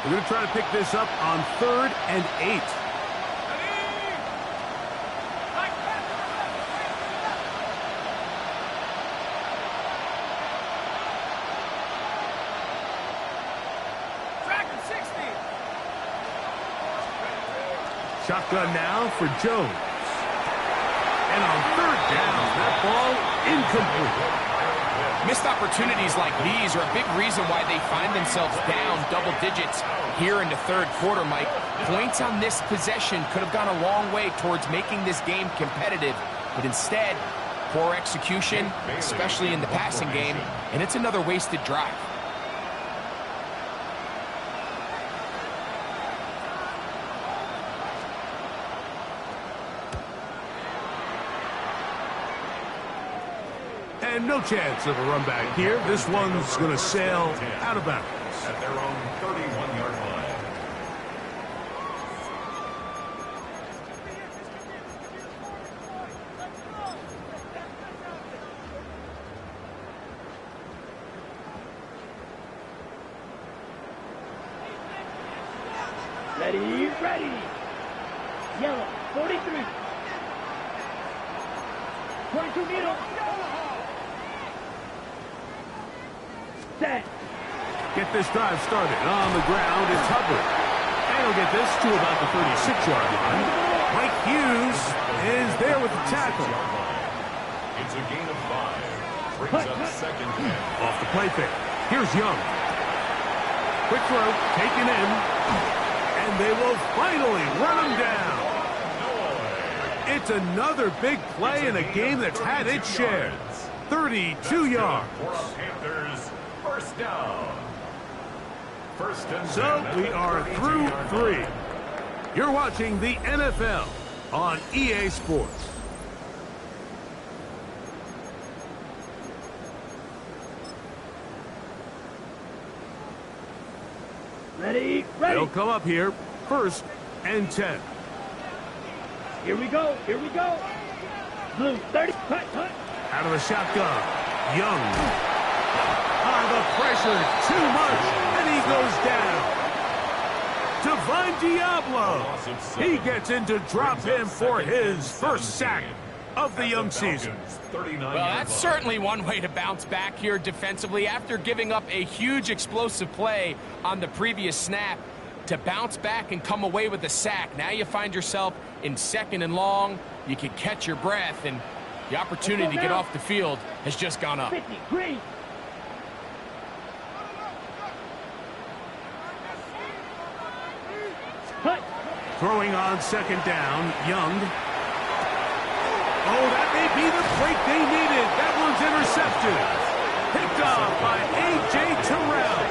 We're going to try to pick this up on 3rd and 8. Shotgun now for Jones. And on 3rd down, that ball incomplete. Missed opportunities like these are a big reason why they find themselves down double digits here in the 3rd quarter, Mike. Points on this possession could have gone a long way towards making this game competitive, but instead, poor execution, especially in the passing game, and it's another wasted drive. And no chance of a run back here. This one's going to sail out of bounds. At their own 31-yard line. Ready, ready. Yellow, 43. 22 middle. Set. Get this drive started. On the ground, it's Hubbard. And he'll get this to about the 36-yard line. Mike Hughes is there with the tackle. It's a gain of 5. Brings up 2nd down. Off the play fake. Here's Young. Quick throw, taken in. And they will finally run him down. It's another big play in a game that's had its share. 32 yards. Panthers, first down. First and 10 So we are through 3. You're watching the NFL on EA Sports. Ready, ready. They'll come up here. 1st and 10. Here we go, here we go. Blue, 30, cut. Out of the shotgun. Young. The pressure too much, and he goes down. Divine Diablo. He gets in to drop him for his first sack of the young season. Well, that's certainly one way to bounce back here defensively after giving up a huge explosive play on the previous snap. To bounce back and come away with a sack. Now you find yourself in 2nd and long. You can catch your breath, and the opportunity to get off the field has just gone up. 50, green. Cut. Throwing on 2nd down, Young. Oh, that may be the break they needed. That one's intercepted. Picked off by A.J. Terrell.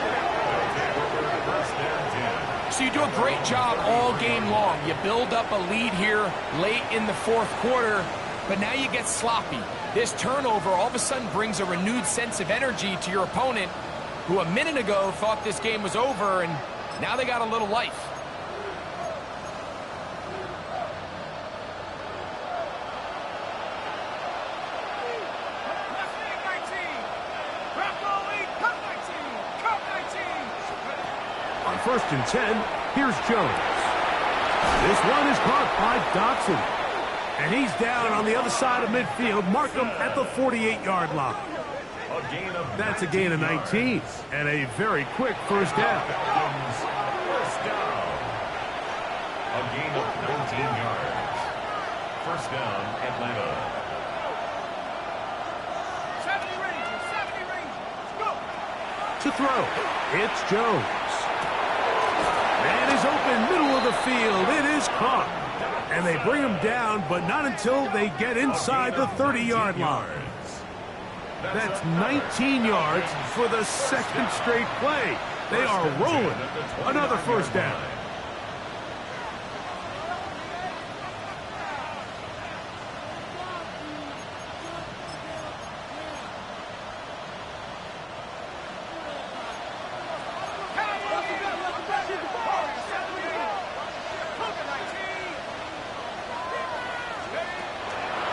So you do a great job all game long. You build up a lead here late in the 4th quarter, but now you get sloppy. This turnover all of a sudden brings a renewed sense of energy to your opponent, who a minute ago thought this game was over, and now they got a little life. first and 10. Here's Jones. This one is caught by Dotson. And he's down on the other side of midfield. Mark him at the 48-yard line. That's a gain of 19 and a very quick first down. First down. A gain of 14 yards. First down, Atlanta. 70 Rangers, 70 Rangers. Go. To throw, it's Jones. Man is open, middle of the field. It is caught. And they bring him down, but not until they get inside the 30-yard line. That's 19 yards for the second straight play. They are rolling. Another first down.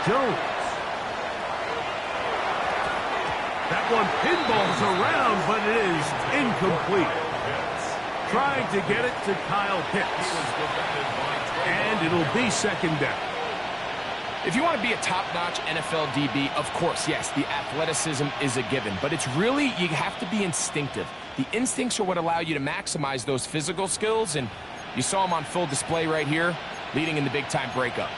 Jones. That one pinballs around, but it is incomplete. Trying to get it to Kyle Pitts. And it'll be second down. If you want to be a top-notch NFL DB, of course, yes, the athleticism is a given. But it's really, you have to be instinctive. The instincts are what allow you to maximize those physical skills. And you saw him on full display right here, leading in the big-time breakup.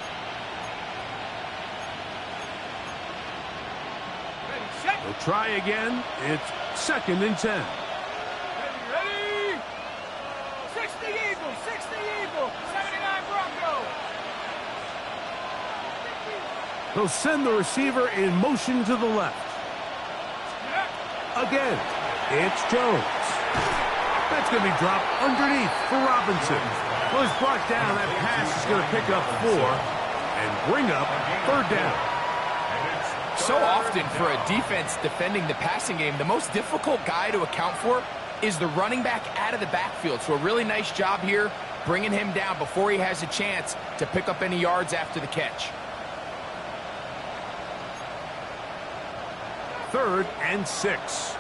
They'll try again. It's second and 10. Ready? 60 Eagles, 60 Eagles, 79 Broncos. They'll send the receiver in motion to the left. Again, it's Jones. That's going to be dropped underneath for Robinson. Well, he's brought down. That pass is going to pick up 4 and bring up third down. So often for a defense defending the passing game, the most difficult guy to account for is the running back out of the backfield. So a really nice job here bringing him down before he has a chance to pick up any yards after the catch. Third and 6.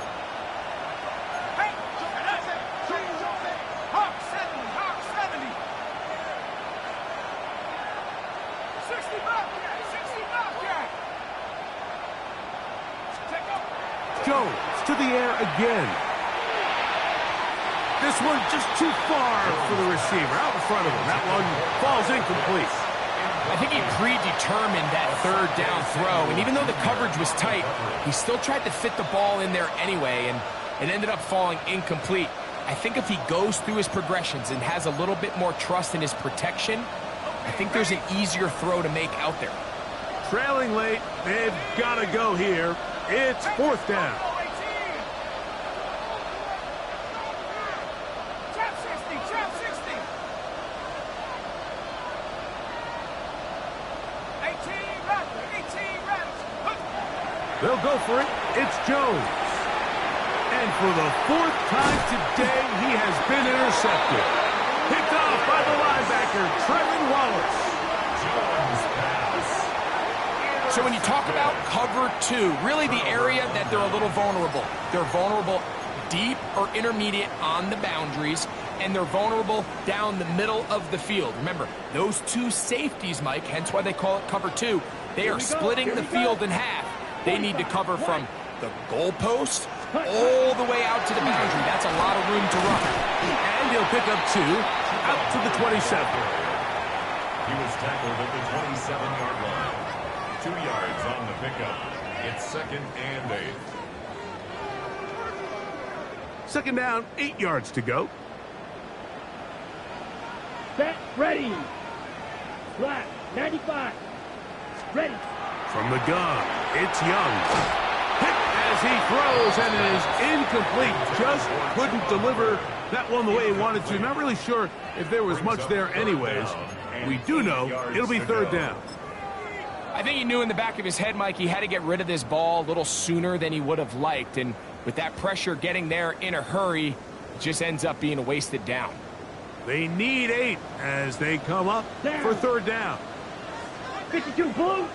Jones to the air again. This one just too far for the receiver. Out in front of him. That one falls incomplete. I think he predetermined that third down throw, and even though the coverage was tight, he still tried to fit the ball in there anyway, and it ended up falling incomplete. I think if he goes through his progressions and has a little bit more trust in his protection, I think there's an easier throw to make out there. Trailing late, they've got to go here. It's fourth down. Trap 60, trap 60. 18 Rattles. They'll go for it. It's Jones. And for the fourth time today, he has been intercepted. Picked off by the linebacker, Trevin Wallace. So when you talk about cover 2, really the area that they're a little vulnerable. They're vulnerable deep or intermediate on the boundaries, and they're vulnerable down the middle of the field. Remember, those two safeties, Mike, hence why they call it cover 2, they are splitting the field in half. They need to cover from the goalpost all the way out to the boundary. That's a lot of room to run. And he'll pick up 2 out to the 27. He was tackled at the 27-yard line. 2 yards on the pickup. It's second and 8. Second down, 8 yards to go. Set, ready. Flat, 95. Ready. From the gun, it's Young. Hit as he throws, and it is incomplete. Just couldn't deliver that one the way he wanted to. Not really sure if there was much there anyways. We do know it'll be third down. I think he knew in the back of his head, Mike, he had to get rid of this ball a little sooner than he would have liked. And with that pressure getting there in a hurry, it just ends up being a wasted down. They need 8 as they come up for third down. 52 blue.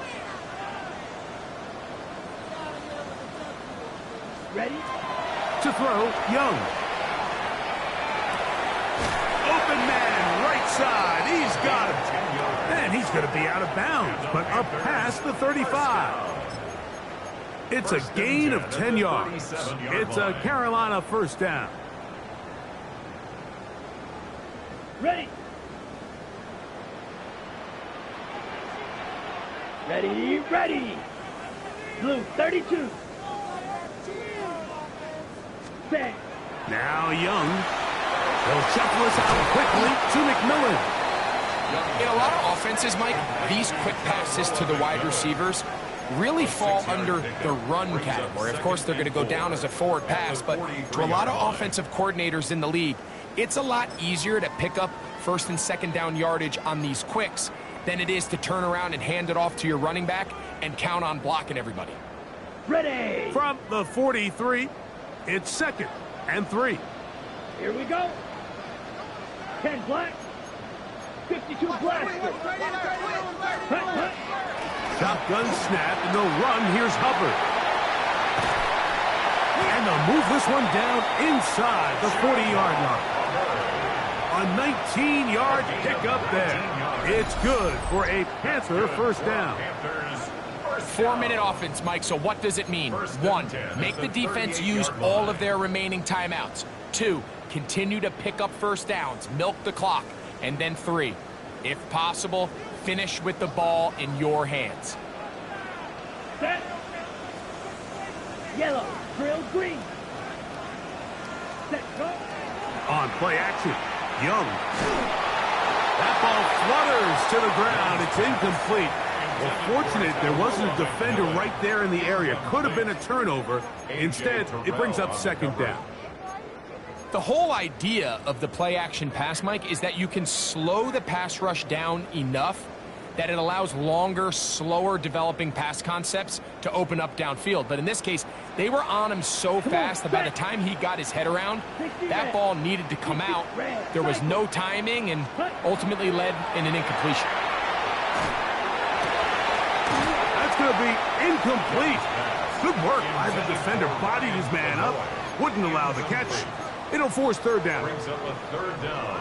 Ready. To throw, Young. inside. He's got it. And he's going to be out of bounds, but up past the 35. It's a gain of 10 yards. It's a Carolina first down. Ready. Ready, ready. Blue 32. Set. Now Young. He'll shuffle us out quickly to McMillan. In a lot of offenses, Mike, these quick passes to the wide receivers really fall under the run category. Of course, they're going to go down as a forward pass, but to a lot of offensive coordinators in the league, it's a lot easier to pick up first and second down yardage on these quicks than it is to turn around and hand it off to your running back and count on blocking everybody. Ready. From the 43, it's 2nd and 3. Here we go. 10 black. 52 black. Shotgun snap, and they'll run. Here's Hubbard. And they'll move this one down inside the 40-yard line. A 19-yard pickup there. It's good for a Panther first down. 4-minute offense, Mike, so what does it mean? 1, make the defense use all of their remaining timeouts. 2, continue to pick up first downs, milk the clock. And then 3, if possible, finish with the ball in your hands. Set. Yellow, drill green. Set, go. On play action, Young. That ball flutters to the ground. It's incomplete. Well, fortunate there wasn't a defender right there in the area. Could have been a turnover. Instead, it brings up 2nd down. The whole idea of the play-action pass, Mike, is that you can slow the pass rush down enough that it allows longer, slower developing pass concepts to open up downfield. But in this case, they were on him so fast that by the time he got his head around, that ball needed to come out. There was no timing and ultimately led in an incompletion. That's going to be incomplete. Good work by the defender. Bodied his man up. Wouldn't allow the catch. It'll force 3rd down.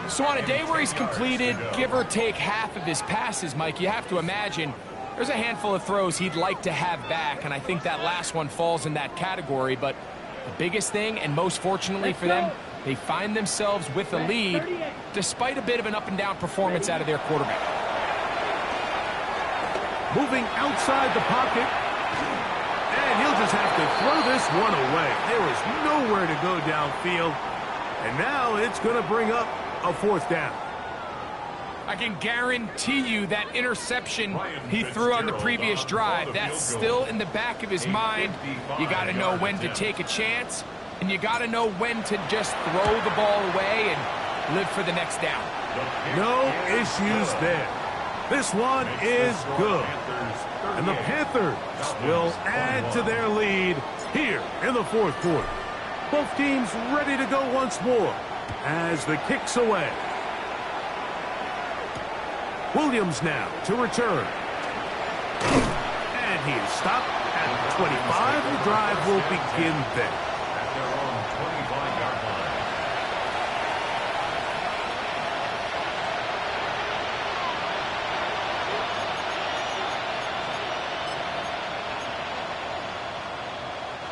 So on a day where he's completed, give or take half of his passes, Mike, you have to imagine there's a handful of throws he'd like to have back, and I think that last one falls in that category. But the biggest thing, and most fortunately for them, they find themselves with a lead despite a bit of an up-and-down performance out of their quarterback. Moving outside the pocket. And he'll just have to throw this one away. There is nowhere to go downfield. And now it's going to bring up a 4th down. I can guarantee you that interception he threw on the previous drive, that's still in the back of his mind. You got to know when to take a chance, and you got to know when to just throw the ball away and live for the next down. No issues there. This one is good. And the Panthers will add to their lead here in the 4th quarter. Both teams ready to go once more as the kick's away. Williams now to return. And he is stopped at the 25. The drive will begin there. At their own 25-yard line.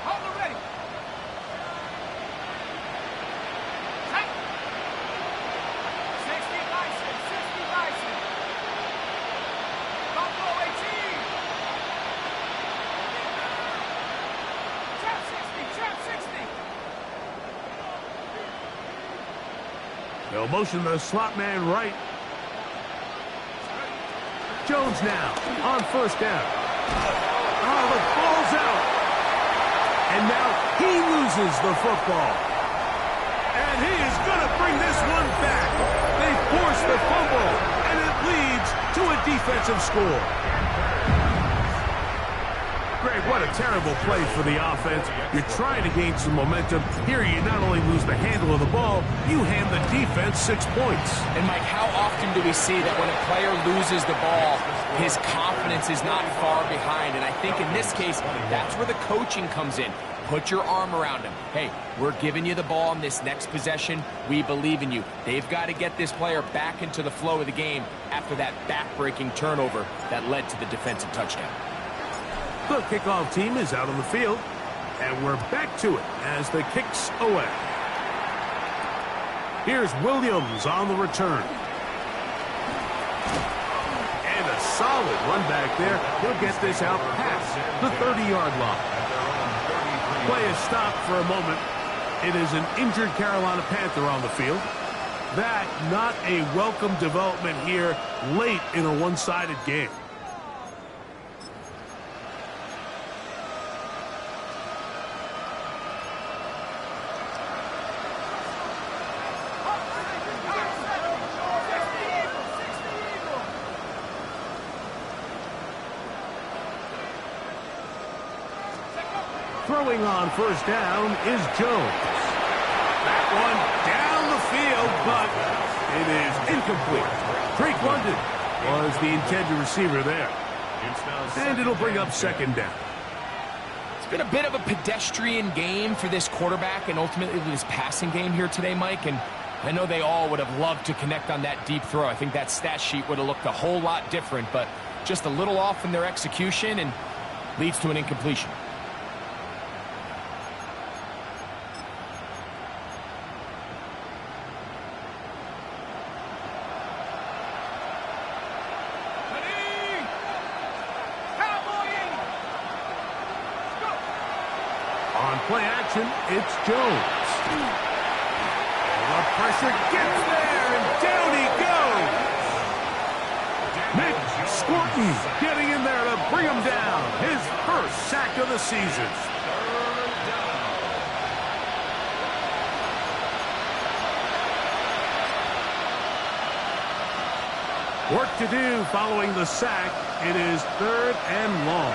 Hold it ready. Set. 60 Bison, 60 Bison. Buffalo 18. Trap 60, trap 60. They'll motion the slot man right. Jones now on 1st down. Oh, the ball's out. And now he loses the football. And he is going to bring this one back. They force the fumble, and it leads to a defensive score. Greg, what a terrible play for the offense. You're trying to gain some momentum. Here you not only lose the handle of the ball, you hand the defense 6 points. And Mike, how often do we see that when a player loses the ball, his confidence is not far behind? And I think in this case, that's where the coaching comes in. Put your arm around him. Hey, we're giving you the ball in this next possession. We believe in you. They've got to get this player back into the flow of the game after that back-breaking turnover that led to the defensive touchdown. The kickoff team is out on the field, and we're back to it as the kick's away. Here's Williams on the return. And a solid run back there. He'll get this out past the 30-yard line. Play is stopped for a moment. It is an injured Carolina Panther on the field. That not a welcome development here late in a one-sided game. Throwing on first down is Jones. That one down the field, but it is incomplete. Drake London was the intended receiver there. And it'll bring up second down. It's been a bit of a pedestrian game for this quarterback and ultimately this passing game here today, Mike. And I know they all would have loved to connect on that deep throw. I think that stat sheet would have looked a whole lot different, but just a little off in their execution and leads to an incompletion. Play action, it's Jones. The pressure gets there, and down he goes. Nick Scorton getting in there to bring him down. His first sack of the season. Work to do following the sack. It is 3rd and long.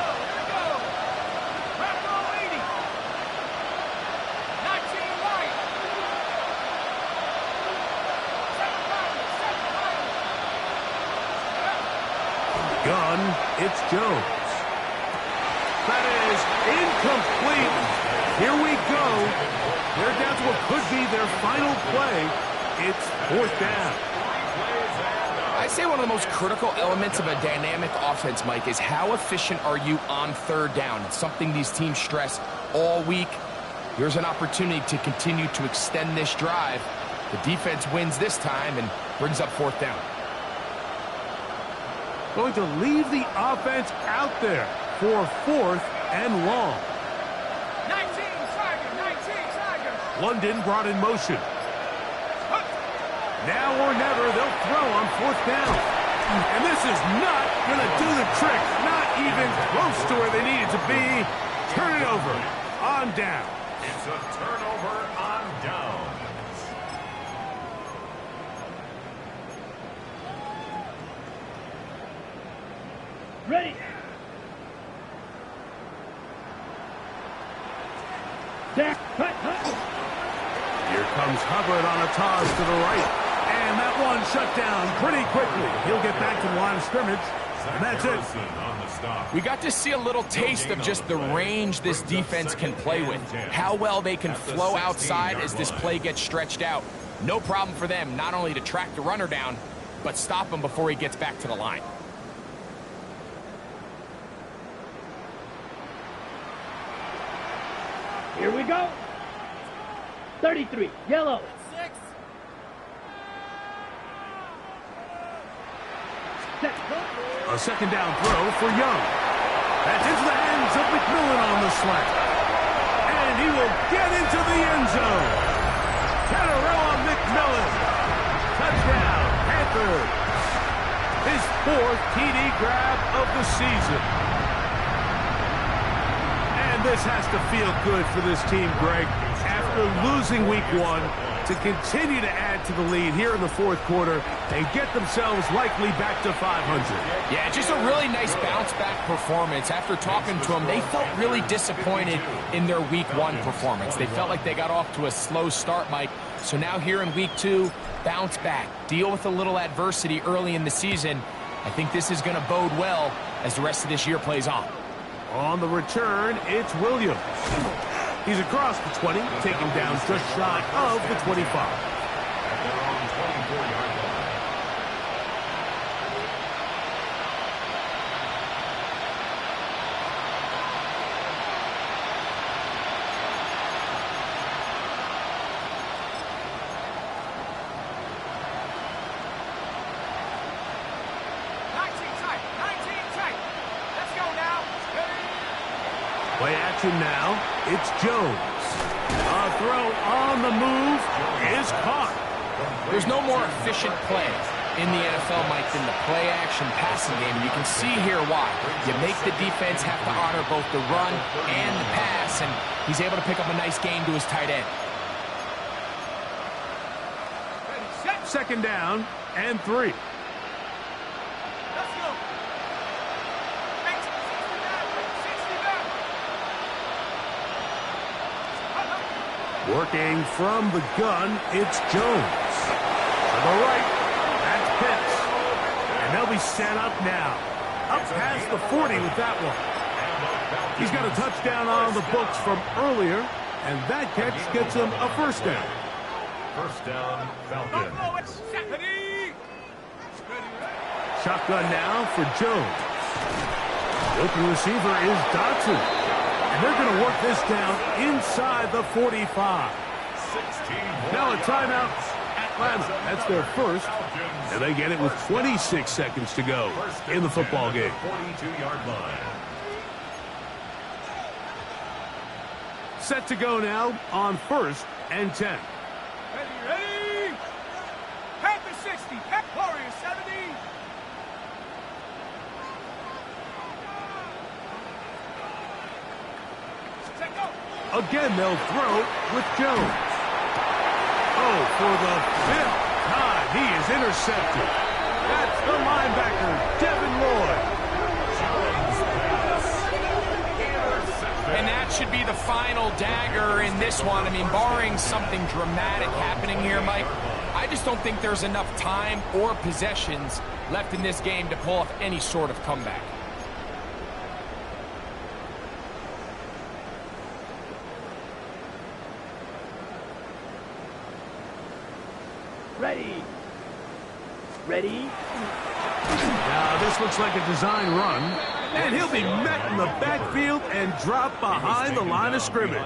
Gun, it's Jones. That is incomplete. Here we go. They're down to what could be their final play. It's 4th down. I say one of the most critical elements of a dynamic offense, Mike, is how efficient are you on 3rd down? It's something these teams stress all week. Here's an opportunity to continue to extend this drive. The defense wins this time and brings up 4th down. Going to leave the offense out there for 4th and long. 19 Tiger. London brought in motion. Now or never, they'll throw on 4th down. And this is not going to do the trick. Not even close to where they needed to be. Turn it over on down. It's a turnover on down. Ready. Back. Here comes Hubbard on a toss to the right. And that one shut down pretty quickly. He'll get back to the line of scrimmage. And that's it. We got to see a little taste of just the range this defense can play with. How well they can flow outside as this play gets stretched out. No problem for them not only to track the runner down, but stop him before he gets back to the line. Here we go. 33, yellow. 6. A second down throw for Young. That's into the hands of McMillan on the slant. And he will get into the end zone. Canarella McMillan. Touchdown, Panthers. His 4th TD grab of the season. And this has to feel good for this team, Greg. After losing week 1, to continue to add to the lead here in the 4th quarter and get themselves likely back to 500. Yeah, just a really nice bounce-back performance. After talking to them, they felt really disappointed in their week 1 performance. They felt like they got off to a slow start, Mike. So now here in week 2, bounce back, deal with a little adversity early in the season. I think this is going to bode well as the rest of this year plays on. On the return, it's Williams. He's across the 20, taken down just shy of the 25. At their own 24-yard line. Play action now. It's Jones. A throw on the move is caught. There's no more efficient play in the NFL, Mike, than the play-action passing game. You can see here why. You make the defense have to honor both the run and the pass, and he's able to pick up a nice gain to his tight end. Second down and 3. Working from the gun, it's Jones. To the right, that's Pitts. And they'll be set up now. Up past the 40 with that one. He's got a touchdown on the books from earlier, and that catch gets him a first down. First down, Falcons. Shotgun now for Jones. The open receiver is Dotson. And they're going to work this down inside the 45. Now a timeout, Atlanta. That's their first. And they get it with 26 seconds to go in the football game. 42-yard line. Set to go now on 1st and 10. Ready! Panther 60, Pep Warrior 70. Again, they'll throw with Jones. Oh, for the 5th time, he is intercepted. That's the linebacker, Devin Lloyd. And that should be the final dagger in this one. I mean, barring something dramatic happening here, Mike, I just don't think there's enough time or possessions left in this game to pull off any sort of comeback. Ready. Ready. Now, this looks like a design run. And he'll be met in the backfield and dropped behind the line of scrimmage.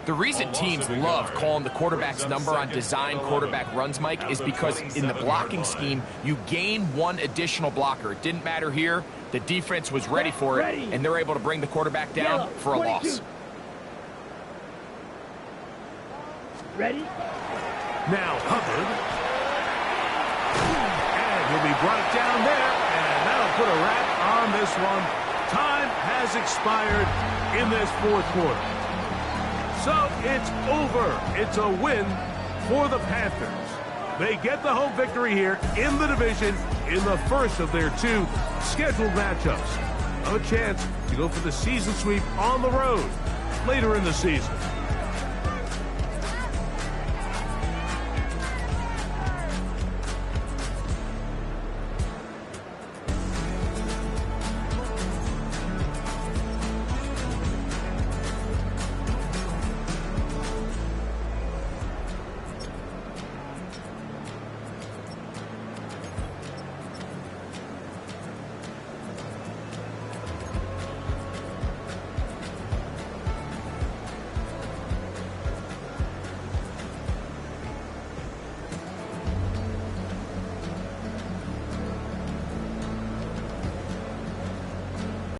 The reason teams love calling the quarterback's number on design quarterback runs, Mike, is because in the blocking scheme, you gain one additional blocker. It didn't matter here. The defense was ready for it, and they're able to bring the quarterback down for a loss. Ready. Now Hubbard. And he'll be brought down there, and that'll put a wrap on this one. Time has expired in this 4th quarter. So it's over. It's a win for the Panthers. They get the home victory here in the division in the first of their 2 scheduled matchups. A chance to go for the season sweep on the road later in the season.